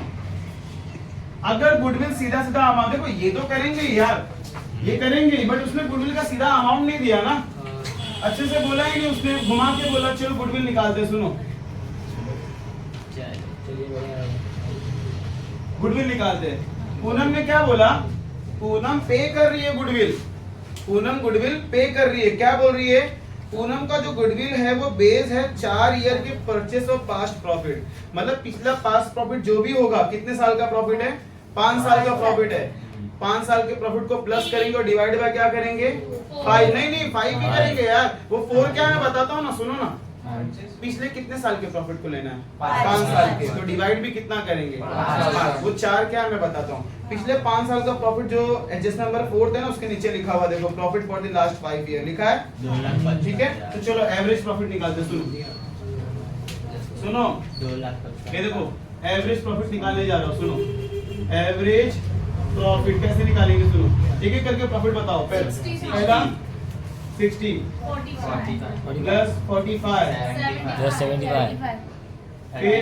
अगर गुडविल सीधा सीधा अमाउंट, देखो ये तो करेंगे यार, ये करेंगे, बट उसने गुडविल का सीधा अमाउंट नहीं दिया ना, अच्छे से बोला ही नहीं उसने, घुमा के बोला चलो गुडविल निकालते। सुनो, गुडविल निकालते। पूनम ने क्या बोला, पूनम पे कर रही है गुडविल, पूनम गुडविल पे कर रही है। क्या बोल रही है, पूनम का जो गुडविल है वो बेस है 4 ईयर के परचेस ऑफ पास्ट प्रॉफिट, मतलब पिछला पास्ट प्रॉफिट जो भी होगा, कितने साल का प्रॉफिट है, 5 साल का प्रॉफिट है। 5 साल के प्रॉफिट को प्लस करेंगे और डिवाइड बाय क्या करेंगे, 5, नहीं 5 भी करेंगे यार, वो 4 क्या मैं बताता हूँ ना, सुनो ना, पिछले कितने साल के प्रॉफिट को लेना है, 5 साल के, तो डिवाइड भी कितना करेंगे, 5। वो 4 क्या है मैं बताता हूँ, पिछले 5 साल का प्रॉफिट जो एडजस्ट नंबर 4 है ना, उसके नीचे लिखा हुआ देखो, profit for the last 5 year लिखा है, 2 लाख। ठीक है। तो चलो एवरेज प्रॉफिट निकालते। सुनो 2 लाख। ये देखो एवरेज प्रॉफिट निकालने जा रहा हूँ। सुनो एवरेज प्रॉफिट कैसे निकालेंगे, सुनो एक एक करके प्रॉफिट बताओ। पहला 60 प्लस 45 प्लस 75 फिर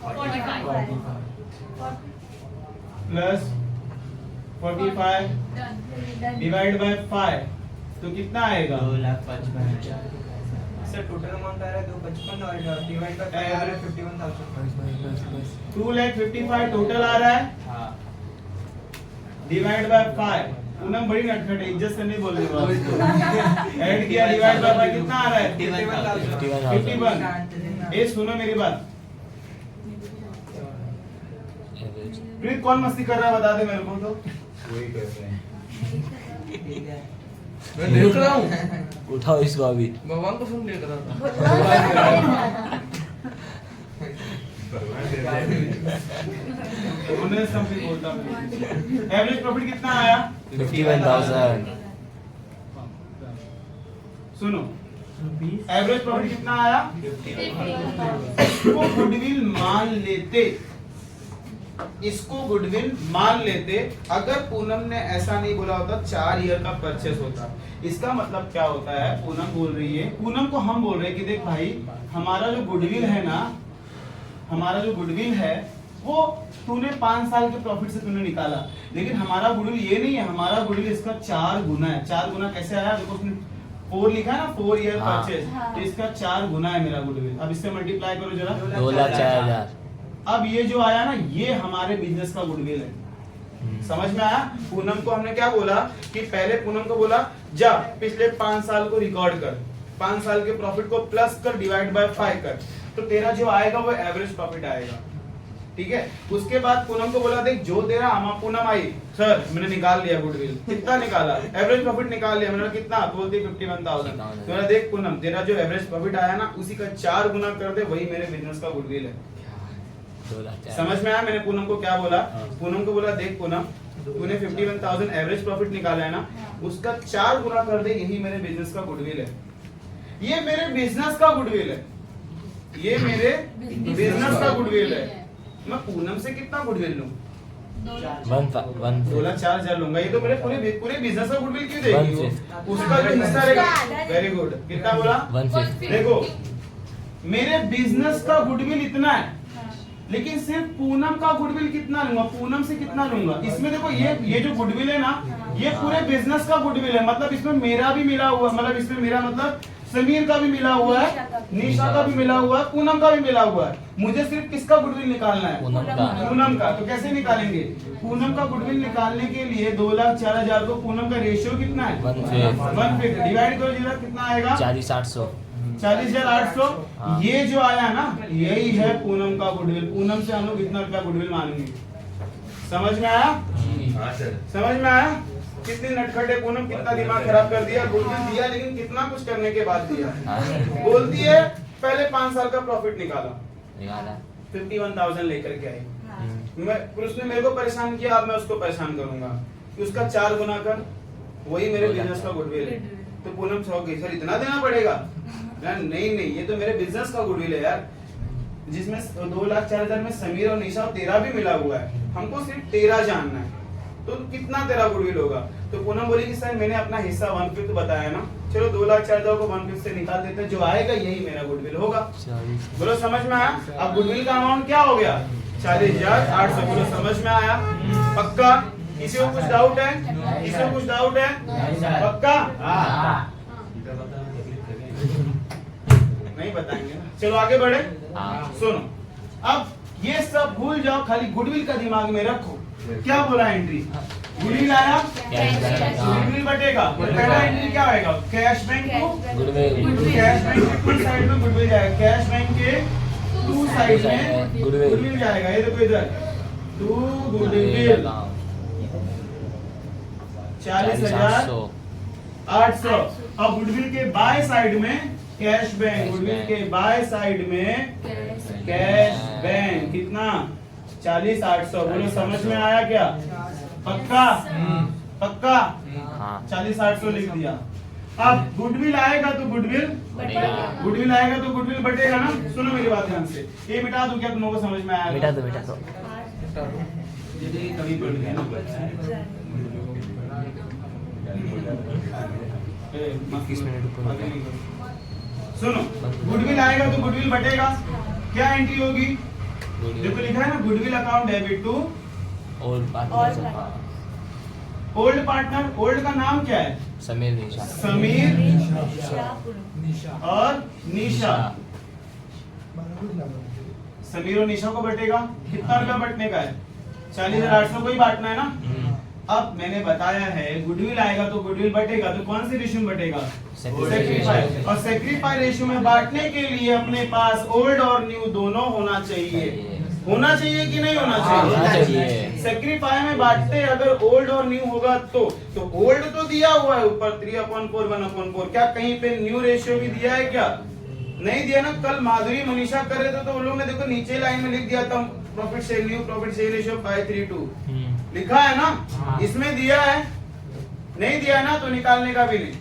45 प्लस 45 डिवाइड बाय 5, तो कितना आएगा, 2,55,000। सर टोटल अमाउंट आ रहा है 255 और डिवाइड बाय 5 आ रहा है 51,000। 2,55,000 टोटल आ रहा है, हाँ। Divide by 5। पूनम बड़ी नटखट है, इज्जत से नहीं बोल रही बात। ऐड किया, डिवाइड बाय 5 कितना आ रहा है, 51। ये सुनो मेरी बात, प्रीत कौन मस्ती कर रहा है बता दे मेरे को, तो वही कर रहे हैं। मैं देख रहा हूँ, उठाओ इसको अभी। भगवान को सुन देख रहा था। उन्हें समथिंग बोलता हूँ। एवरेज प्रॉफिट कितना आया, 51,000। सुनो एवरेज प्रॉफिट कितना आया, इसको गुडविल मान लेते, इसको गुडविल मान लेते, अगर पूनम ने ऐसा नहीं बोला होता 4 ईयर का परचेस होता। इसका मतलब क्या होता है, पूनम बोल रही है, पूनम को हम बोल रहे हैं कि देख भाई हमारा जो गुडविल है ना, हमारा जो गुडविल है वो तूने 5 साल के प्रॉफिट से तूने निकाला, लेकिन हमारा गुडविल ये नहीं है, हमारा गुडविल इसका 4 गुना है। 4 गुना कैसे आया, देखो उसने 4 लिखा है ना, 4 ईयर हाँ। परचेस, तो इसका 4 गुना है मेरा गुडविल। अब इससे मल्टीप्लाई करो जरा, 2,04,000। अब ये जो आया ना, ये हमारे बिजनेस का गुडविल है। समझ में आया। पूनम को हमने क्या बोला कि पहले पूनम को बोला जा पिछले 5 साल को रिकॉर्ड कर, 5 साल के प्रॉफिट को प्लस कर, डिवाइड बाय 5 कर, तो तेरा जो आएगा वो एवरेज प्रॉफिट आएगा, ठीक है। उसके बाद पूनम को बोला देख जो तेरा पूनम आई, सर मैंने निकाल लिया गुडविल, कितना निकाला, एवरेज प्रॉफिट निकाल लिया मैंने, कितना बोलती 51,000। तो मैंने देख पूनम तेरा जो एवरेज प्रॉफिट आया ना, उसी का 4 गुना कर दे, वही मेरे बिजनेस का गुडविल है। 2,04,000। समझ में आया। मैंने पूनम को क्या बोला, पूनम को बोला देख पूनम तूने 51,000 एवरेज प्रॉफिट निकाला है ना, उसका 4 गुना कर दे, यही मेरे बिजनेस का गुडविल है। ये मेरे बिजनेस का गुडविल है, ये मेरे बिजनेस का गुडविल है। मैं पूनम से कितना गुडविल लूं, 2,04,000 लूंगा। ये तो मेरे पूरे बिजनेस का गुडविल क्यों देगी वो, उसका जो हिस्सा रहेगा। वेरी गुड, कितना बोला, 150। देखो मेरे बिजनेस का गुडविल इतना है, लेकिन सिर्फ पूनम का गुडविल कितना लूंगा, पूनम से कितना लूंगा। इसमें देखो ये जो गुडविल है ना, ये पूरे बिजनेस का गुडविल है, मतलब इसमें मेरा भी मिला हुआ, मतलब इसमें मेरा मतलब समीर का भी मिला हुआ है, निशा का भी मिला हुआ है, पूनम का भी मिला हुआ है। मुझे सिर्फ किसका गुडविल निकालना है, पूनम का। तो कैसे निकालेंगे, पूनम का गुडविल निकालने के लिए 2,04,000 को पूनम का रेशियो कितना है, 1/5 डिवाइड करो जरा, कितना आएगा, 40,800। 40,800। हाँ। ये जो आया ना, यही है पूनम का गुडविल। पूनम से हम लोग इतना रुपया गुडविल मांगेंगे। समझ में आया, हाँ सर। समझ में आया। कितनी नटखट है पूनम, कितना दिमाग खराब कर दिया, गुडविल दिया लेकिन कितना कुछ करने के बाद दिया। बोलती है पहले 5 साल का प्रॉफिट निकाला, 51,000 लेकर के आई। फिर उसने मेरे को परेशान किया, अब मैं उसको परेशान करूंगा कि उसका 4 गुना कर, वही मेरे बिजनेस का गुडविल है। तो पूनम चौंक गई, सर इतना देना पड़ेगा। नहीं नहीं, ये तो मेरे बिजनेस का गुडविल है यार, जिसमें 2,04,000 में समीर और निशा तेरा भी मिला हुआ है, हमको सिर्फ तेरा जानना है। तो कितना तेरा गुडविल होगा? तो पूनम बोली कि सर मैंने अपना हिस्सा 1/5 बताया ना, चलो 2,04,000 को 1/5 से निकाल देते हैं, जो आएगा यही मेरा गुडविल होगा। बोलो समझ में आया? अब गुडविल का अमाउंट क्या हो गया? 40,800। बोलो समझ में आया? पक्का? किसी को कुछ डाउट है? किसी को कुछ डाउट है? पक्का? नहीं बताएंगे ना, चलो आगे बढ़े। सुनो, अब ये सब भूल जाओ, खाली गुडविल का दिमाग में रखो। क्या बोला एंट्री? गुडविल आया, गुडविल बटेगा। पहला एंट्री क्या आएगा? कैश बैंक को कैश बैंक के टू साइड में गुडविल जाएगा। कैश बैंक के टू साइड में गुडविल जाएगा। ये देखो इधर टू गुडविल 40,800। अब गुडविल के बाय साइड में कैश बैंक, गुडविल के बाय साइड में कैश बैंक कितना? 40,800। बोलो समझ में आया क्या? पक्का? पक्का? 40,800 लिख दिया। अब गुडविल आएगा तो गुडविल आएगा तो गुडविल बटेगा ना। सुनो मेरी बात ध्यान से, ये मिटा दूं क्या? तुम लोगों को समझ में आया? मिटा दो कभी पढ़ लिया ना। सुनो, गुडविल आएगा तो गुडविल बटेगा। क्या एंट्री होगी? देखो लिखा है ना, goodwill account debit to old partner. Old partner. Old का नाम क्या है? समीर निशा। समीर और निशा। समीर और निशा को बटेगा। कितना रुपया बटने का है? 40,800 को ही बांटना है ना। अब मैंने बताया है गुडविल आएगा तो गुडविल बटेगा, तो कौन सी रेशियो में बटेगा? सेक्रीफाई। और सेक्रीफाई रेशियो में बांटने के लिए अपने पास ओल्ड और न्यू दोनों होना चाहिए। होना चाहिए कि नहीं होना चाहिए? सेक्रीफाई में बांटते अगर ओल्ड और न्यू होगा तो ओल्ड तो दिया हुआ है ऊपर 3/4 1/4। क्या कहीं पे न्यू रेशियो भी दिया है क्या? नहीं दिया ना। कल माधुरी मनीषा कर रहे थे तो उन लोगों ने देखो नीचे लाइन में लिख दिया था profit share new profit share ratio 5:3:2 लिखा है ना। इसमें दिया है? नहीं दिया ना, तो निकालने का भी नहीं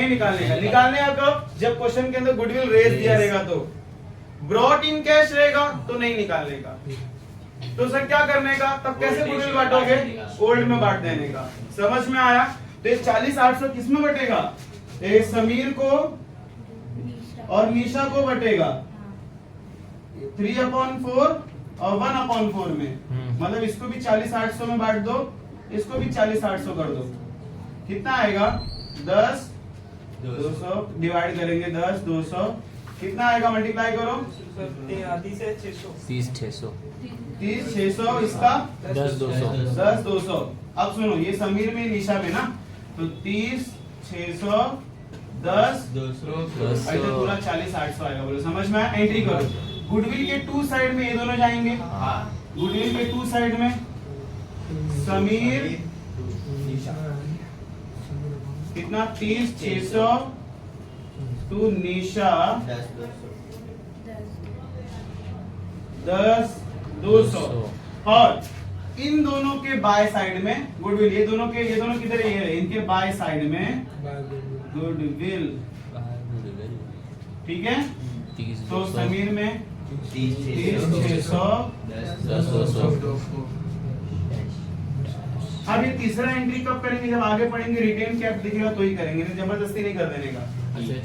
निकालने का। निकालने का कब? जब क्वेश्चन के अंदर गुडविल रेज दिया रहेगा तो। ब्रॉट इन कैश रहेगा तो नहीं निकालने का। तो सर क्या करने का? तब कैसे गुडविल बांटोगे? ओल्ड में बांट देने का। समझ में आया? तो ये 40,800 किस में बटेगा? ये समीर को और निशा को बटेगा 3/4 और 1/4 में। मतलब इसको भी 40,800 में बांट दो, इसको भी 40,800 कर दो। कितना आएगा? 10 200 डिवाइड करेंगे 10 200 कितना आएगा? मल्टीप्लाई करो 30 600 30 600 इसका 10 200 10 200। अब सुनो, ये समीर में निशा में ना, तो 30 600 10 200 ऐसे पूरा 40,800 आएगा। बोलो समझ में आया? एंट्री करो। गुडविल के टू साइड में ये दोनों जाएंगे। गुडविल के टू साइड में समीर कितना? 30 600 टू निशा 10 200। और इन दोनों के बाय साइड में गुडविल, ये दोनों किधर? ये रहे, इनके बाय साइड में गुडविल। ठीक है। तो समीर में 30 600 10 200। अब ये तीसरा एंट्री कब करेंगे? जब आगे पढ़ेंगे रिटेन कैप दिखेगा तो ही करेंगे, नहीं जबरदस्ती नहीं कर देने का।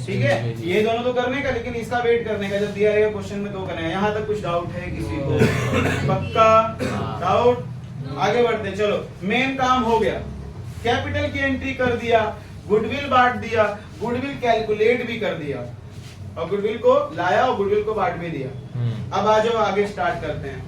ठीक है, ये दोनों तो करने का, लेकिन इसका वेट करने का। जब दिया रहेगा क्वेश्चन में तो करना है। यहाँ तक कुछ डाउट है किसी को? पक्का डाउट? आगे बढ़ते हैं। चलो, मेन काम हो गया। कैपिटल की एंट्री कर दिया, गुडविल बांट दिया, गुडविल कैलकुलेट भी कर दिया, और गुडविल को लाया और गुडविल को बांट भी दिया। अब आ जाओ आगे स्टार्ट करते हैं।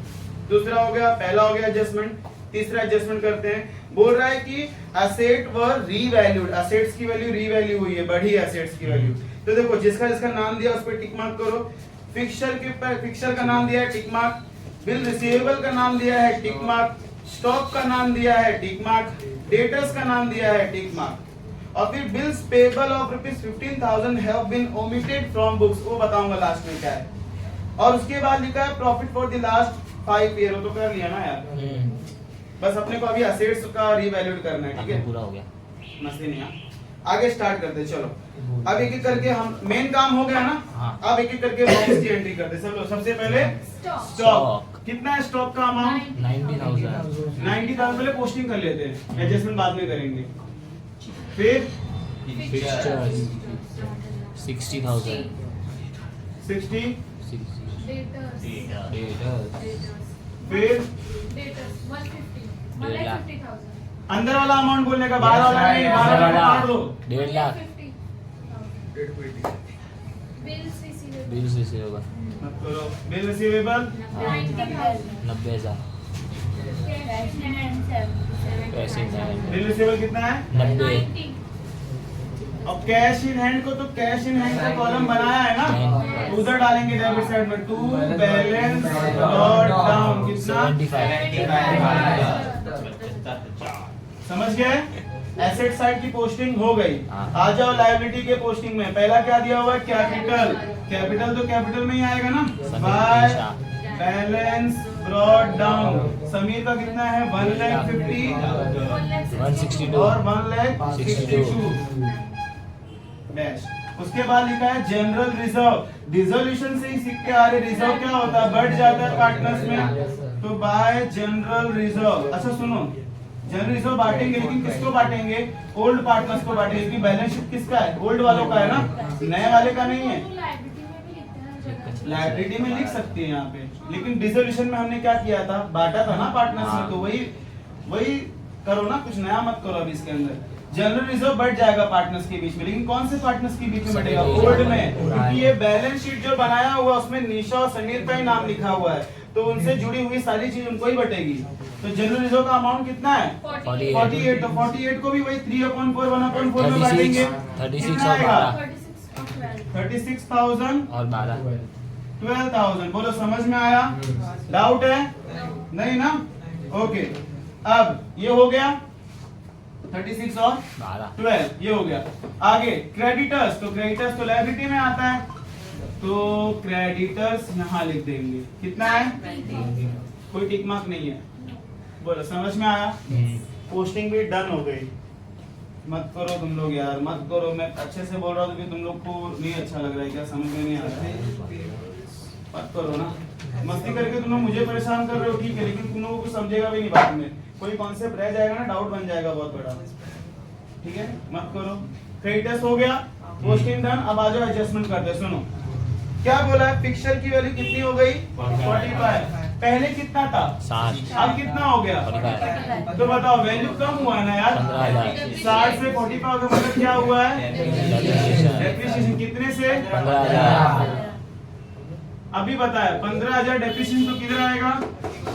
दूसरा हो गया, पहला हो गया एडजस्टमेंट। तीसरा एडजस्टमेंट करते हैं। बोल रहा है कि एसेट वर रीवैल्यूड, एसेट्स की वैल्यू रीवैल्यू हुई है, बढ़ी एसेट्स की वैल्यू। तो देखो, जिसका जिसका नाम दिया उस पर टिक मार्क करो। फिक्सर का नाम दिया है, टिक मार्क। बिल रिसीवेबल का नाम दिया है, टिक मार्क। स्टॉक का नाम दिया है, टिक मार्क। डेटर्स का नाम दिया है, टिक मार्क। और फिर bills payable of ₹15,000 have been omitted from books, वो बताऊंगा लास्ट में क्या है। और उसके बाद लिखा है profit for the last 5 year, तो कर लिया ना यार। बस अपने को अभी असेट्स का रीवैल्यूड करना है। ठीक है, पूरा हो गया, मसले नहीं है। आगे स्टार्ट करते चलो। अब एक एक करके हम, मेन काम हो गया ना। अब एक एक करके बॉक्स की एंट्री करते। सब लोग सबसे पहले स्टॉक। कितना है स्टॉक का अमाउंट? 90,000 90,000। पहले पोस्टिंग कर लेते हैं, एडजस्टमेंट बाद में करेंगे। फिर फिक्सचर्स 60,000 60, डेटर्स डेटर्स फिर डेटर्स 150 मतलब 50,000 अंदर वाला अमाउंट बोलने का, बाहर वाला नहीं, बाहर वाला काट दो। 1.5 lakh 50,000 bills receivable bills receivable मत करो। बिल रिसीवेबल 90,000 90,000 पैसे इन हैंड बिल रिसीवेबल कितना है? 90 90 अब कैश इन हैंड को तो कैश इन हैंड का कॉलम बनाया है ना, तो उधर डालेंगे डेबिट साइड में। टू बैलेंस ब्रॉट डाउन कितना? 75 समझ गए? एसेट साइड की पोस्टिंग हो गई। हाँ। आ जाओ लायबिलिटी के पोस्टिंग में। पहला क्या दिया हुआ है? कैपिटल। कैपिटल तो कैपिटल में ही आएगा ना, by balance brought down. Sameer का कितना है? 1,50,000 162 और 1,62,000 डैश। उसके बाद लिखा है जनरल रिजर्व। डिसोल्यूशन से ही सीख के आ रहे, रिजर्व क्या होता है? बढ़ जाता है पार्टनर्स में, तो बाय जनरल रिजर्व। अच्छा सुनो, जनरल रिजर्व बांटेंगे, लेकिन किसको बांटेंगे? ओल्ड पार्टनर्स को बांटेंगे, क्योंकि बैलेंस शीट किसका है? ओल्ड वालों का है ना, नए वाले का नहीं है। लायबिलिटी में भी लिखते हैं लाइब्रेरी में लिख सकते हैं यहाँ पे, लेकिन डिसोल्यूशन में हमने क्या किया था? बांटा था ना पार्टनर्स में, तो वही करो ना, कुछ नया मत करो अभी इसके अंदर। जनरल रिजर्व बढ़ जाएगा पार्टनर्स के बीच में, लेकिन कौन से पार्टनर्स के बीच में बढ़ेगा? ओल्ड में, क्योंकि ये बैलेंस शीट जो बनाया हुआ उसमें निशा और समीर का ही नाम लिखा हुआ है, तो उनसे जुड़ी हुई सारी चीज उनको ही बटेगी। तो जनरल रिजर्व का अमाउंट कितना है? 48। तो 48 को भी वही 3/4 1/4 में बांटेंगे। 36 कितना और आएगा? 36 36,000 और 12 12,000। बोलो समझ में आया? डाउट है? नहीं ना? ओके, अब ये हो गया 36 और 12, ये हो गया। आगे क्रेडिटर्स, तो क्रेडिटर्स तो लायबिलिटी में आता है, तो क्रेडिटर्स यहाँ लिख देंगे। कितना है? कोई टिक मार्क नहीं है। बोलो समझ में आया? पोस्टिंग भी डन हो गई। मत करो तुम लोग यार, मत करो। मैं अच्छे से बोल रहा हूँ, तुम लोग को नहीं अच्छा लग रहा है क्या? समझ में नहीं आ रहा है? मत करो ना, मस्ती करके तुम लोग मुझे परेशान कर रहे हो, ठीक है, लेकिन तुम लोगों को समझेगा भी नहीं बाद में। कोई कॉन्सेप्ट रह जाएगा ना, डाउट बन जाएगा बहुत बड़ा, ठीक है? मत करो। क्रेडिटर्स हो गया, पोस्टिंग डन। अब आ जाओ एडजस्टमेंट करते हैं। सुनो क्या बोला है? फिक्सचर की वैल्यू कितनी हो गई? 45। पहले कितना था? 60 अब कितना हो गया? 45 तो बताओ, वैल्यू कम हुआ है ना यार? 15,000 60 से 45 का मतलब क्या हुआ है? डेप्रिसिएशन। कितने से? 15,000 अभी बताया 15,000 डेप्रिसिएशन, तो किधर आएगा?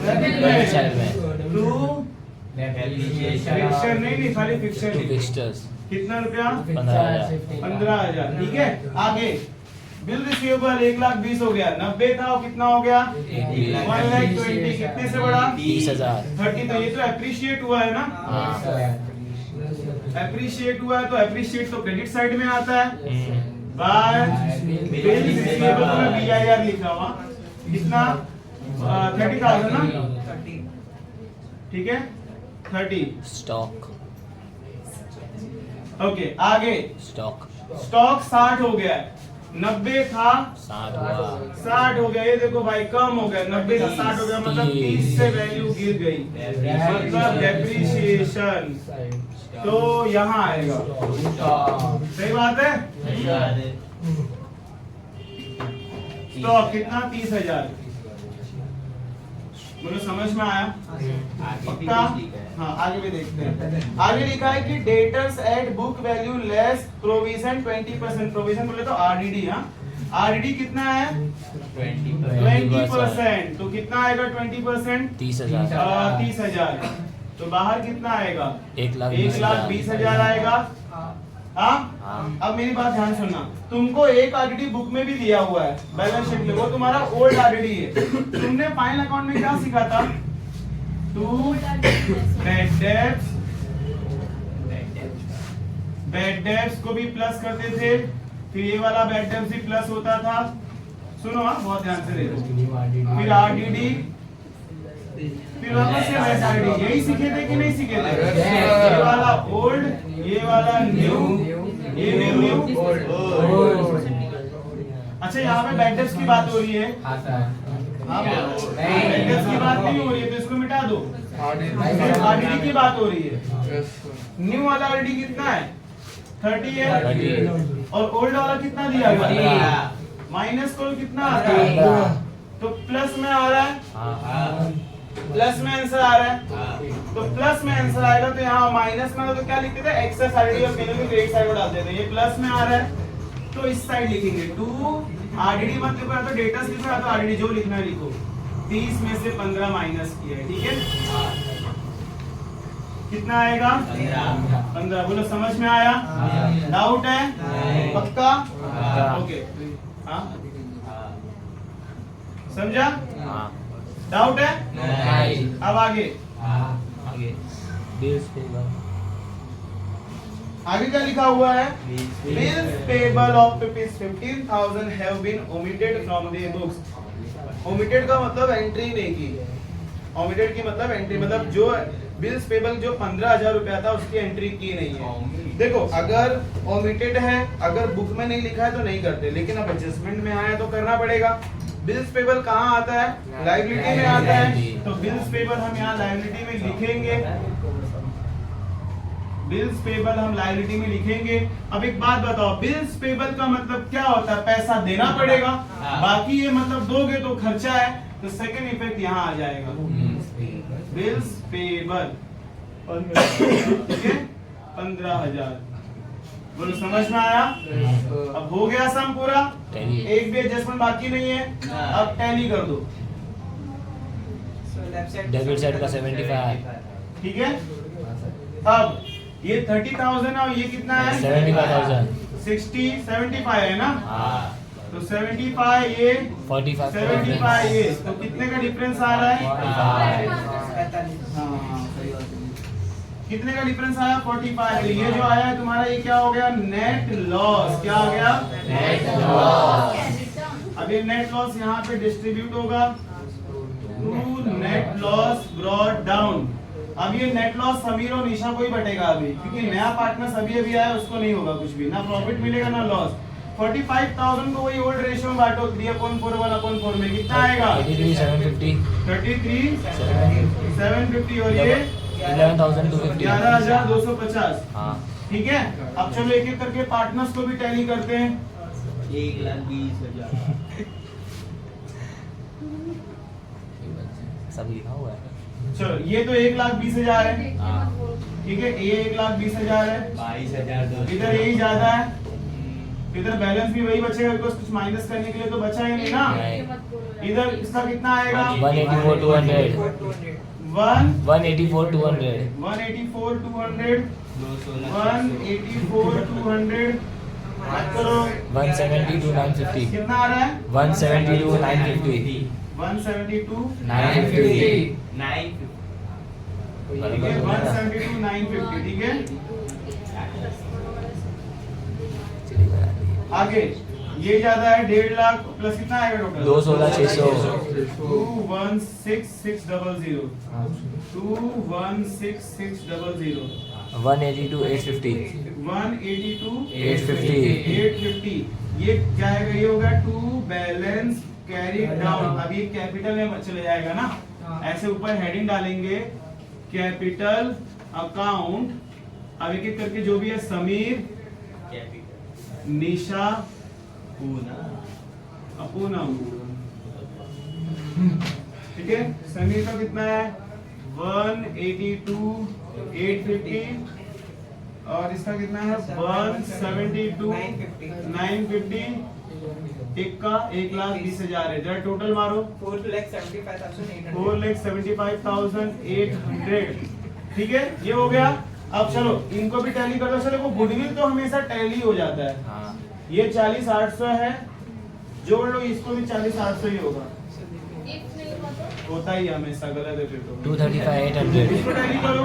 डेबिट साइड में टू फिक्सचर नहीं, खाली फिक्सचर नहीं। फिक्सचर्स कितना रुपया? 15,000 15,000, ठीक है। आगे बिल रिसीवेबल 1,20,000 हो गया। 90 था, और कितना हो गया? 1,20,000। कितने से बढ़ा? 30,000 30। तो ये तो एप्रिशिएट हुआ है ना? एप्रिशिएट हुआ है, तो एप्रिशिएट तो क्रेडिट साइड में आता है। बाय बिल रिसीवेबल में BIR लिखा हुआ, कितना? 30,000 ना, ठीक है, 30। स्टॉक ओके, आगे स्टॉक स्टॉक 60 हो गया। 90 था, 60 हुआ 60 हो गया। ये देखो भाई कम हो गया, 90 से 60 हो गया, मतलब 30 से वैल्यू गिर गई, मतलब डेप्रिसिएशन तो यहाँ आएगा। सही बात है? स्टॉक कितना? 30,000। मुझे समझ में आया? पक्का? हाँ, आगे भी देखते हैं। आगे लिखा है कि debtors at book value less provision 20%। Provision बोले तो RDD। हाँ, RDD कितना है? 20%। तो कितना आएगा 20%? 30,000 30,000। तो बाहर कितना आएगा? 1,20,000 आएगा। हाँ, हाँ। अब मेरी बात ध्यान सुनना। तुमको एक RDD बुक में भी दिया हुआ है बैलेंस शीट में, वो तुम्हारा ओल्ड RDD है। तुमने फाइनल अकाउंट में क्या सीखा था? टू बैड डेब्ट्स को भी प्लस करते थे, फिर ये वाला बैड डेब्ट्स भी प्लस होता था। सुनो हाँ, बहुत ध्यान से देखो। फिर RDD, फिर वापस से लेस RDD। यही सीखे थे कि नहीं सीखे थे? ये वाला ओल्ड, ये वाला न्यू, ये न्यू। अच्छा, यहाँ पे बैड डेब्ट्स की बात हो रही है। हाँ डेटर्स की बात नहीं हो रही है तो इसको मिटा दो, सिर्फ आरडीडी की बात हो रही है। न्यू वाला आरडीडी कितना है 30 है और ओल्ड वाला कितना दिया हुआ माइनस को कितना आता है तो प्लस में आ रहा है, प्लस में आंसर आ रहा है तो प्लस में आंसर आएगा तो यहाँ माइनस में तो क्या लिखते थे एक्सेस आरडीडी और पेनल्टी को एक साइड को डाल देते हैं। ये प्लस में आ रहा है तो इस साइड लिखेंगे 2 आरडीडी मत लिखो या तो डेटर्स लिखो या तो आरडीडी जो लिखना है लिखो। 30 में से 15 माइनस किया है, ठीक है कितना आएगा 15। बोलो समझ में आया? डाउट है? पक्का? ओके हाँ समझा? डाउट है? अब आगे आगे क्या लिखा हुआ है? Bills payable of ₹15,000 have been omitted from the books। omitted का मतलब एंट्री नहीं की। omitted की मतलब एंट्री मतलब जो बिल्स पेबल जो 15,000 रुपया था उसकी एंट्री की नहीं है। देखो अगर omitted है, अगर बुक में नहीं लिखा है तो नहीं करते, लेकिन अब एडजस्टमेंट में आया तो करना पड़ेगा। बिल्स पेबल कहाँ आता है? लायबिलिटी में आता है, तो बिल्स पेबल हम यहाँ लायबिलिटी में लिखेंगे। बिल्स पेबल हम लायबिलिटी में लिखेंगे। अब एक बात बताओ, बिल्स पेबल का मतलब क्या होता है? पैसा देना पड़ेगा, बाकी ये मतलब दोगे तो खर्चा है, तो सेकंड इफेक्ट यहाँ आ जाएगा। बिल्स पेबल ठीक है 15,000। बोलो समझ में आया? अब हो गया सम पूरा, एक भी एडजस्टमेंट बाकी नहीं है। अब टैली कर दो। डेबिट साइड का 75 ठीक है अब ये 30,000 और ये कितना है 75,000 75 है ना तो 75 ये 75 ये तो कितने का डिफरेंस आ रहा है हाँ कितने का डिफरेंस आया 45। ये जो आया है तुम्हारा ये क्या हो गया नेट लॉस। क्या हो गया नेट लॉस। अब ये नेट लॉस यहाँ पे डिस्ट्रीब्यूट होगा to net loss brought down. अब ये नेट लॉस समीर और निशा को ही बटेगा अभी, क्योंकि नया पार्टनर अभी अभी आया उसको नहीं होगा कुछ भी, ना प्रॉफिट मिलेगा ना लॉस। 45,000 को वही ओल्ड रेशियो में बांटो 3/4 1/4 में कितना आएगा 33 750 और ये 11,250। ठीक है अब चलो एक एक करके पार्टनर्स को भी टैली करते हैं। 1,20,000 सब लिखा हुआ है। चलो ये तो 1,20,000 है, ठीक है ये 1,20,000 है, 22,000 इधर यही ज्यादा है, इधर बैलेंस भी वही बचेगा बिकॉज़ कुछ माइनस करने के लिए तो बचा ही नहीं ना। इधर इसका कितना आएगा 184,200 184,200 बात करो 172,950 कितना आ रहा है 172,950 172,950 ठीक है 172,950 ठीक है। आगे ये ज्यादा है 1.5 लाख प्लस कितना आएगा टोटल 216,600 216,600 216,600 182,850 182,850 ये क्या है ये होगा टू बैलेंस कैरी डाउन। अब ये कैपिटल में चले जाएगा ना, ऐसे ऊपर हेडिंग डालेंगे कैपिटल अकाउंट। अब एक एक करके जो भी है समीर निशा अपूनम ठीक है। समीर का कितना है 182,850 और इसका कितना है 172,950 एक का 1,20,000 है। जरा टोटल मारो 4,75,800 ठीक है ये हो गया। अब चलो इनको भी टैली कर दो। चलो वो गुडविल तो हमेशा टैली हो जाता है। ये 40,800 है, जोड़ लो इसको भी 40,800 ही होगा, होता ही हमेशा गलत है फिर तो 235,800 इसको टैली करो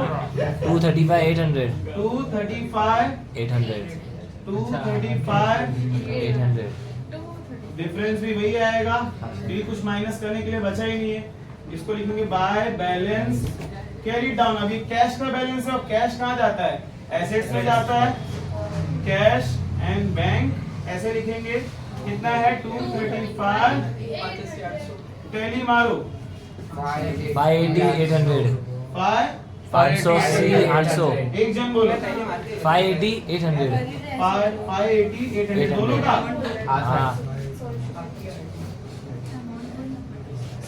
235,800 235,800 डिफरेंस भी वही आएगा क्योंकि कुछ माइनस करने के लिए बचा ही नहीं है। इसको लिखेंगे बाय बैलेंस कैरी डाउन। अभी कैश का बैलेंस है और कैश कहाँ जाता है एसेट्स में जाता है, कैश एंड बैंक ऐसे लिखेंगे। कितना है 235 टैली मारो 580 800 5 580 800 एक जन बोलो 580 800 580 800 दोनों का हाँ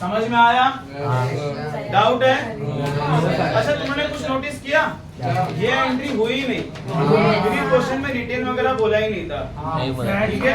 समझ में आया? हाँ डाउट है? अच्छा तुमने कुछ नोटिस किया? ये एंट्री हुई नहीं क्योंकि क्वेश्चन में रिटेल वगैरह बोला ही नहीं था। नहीं बोला। ठीक है?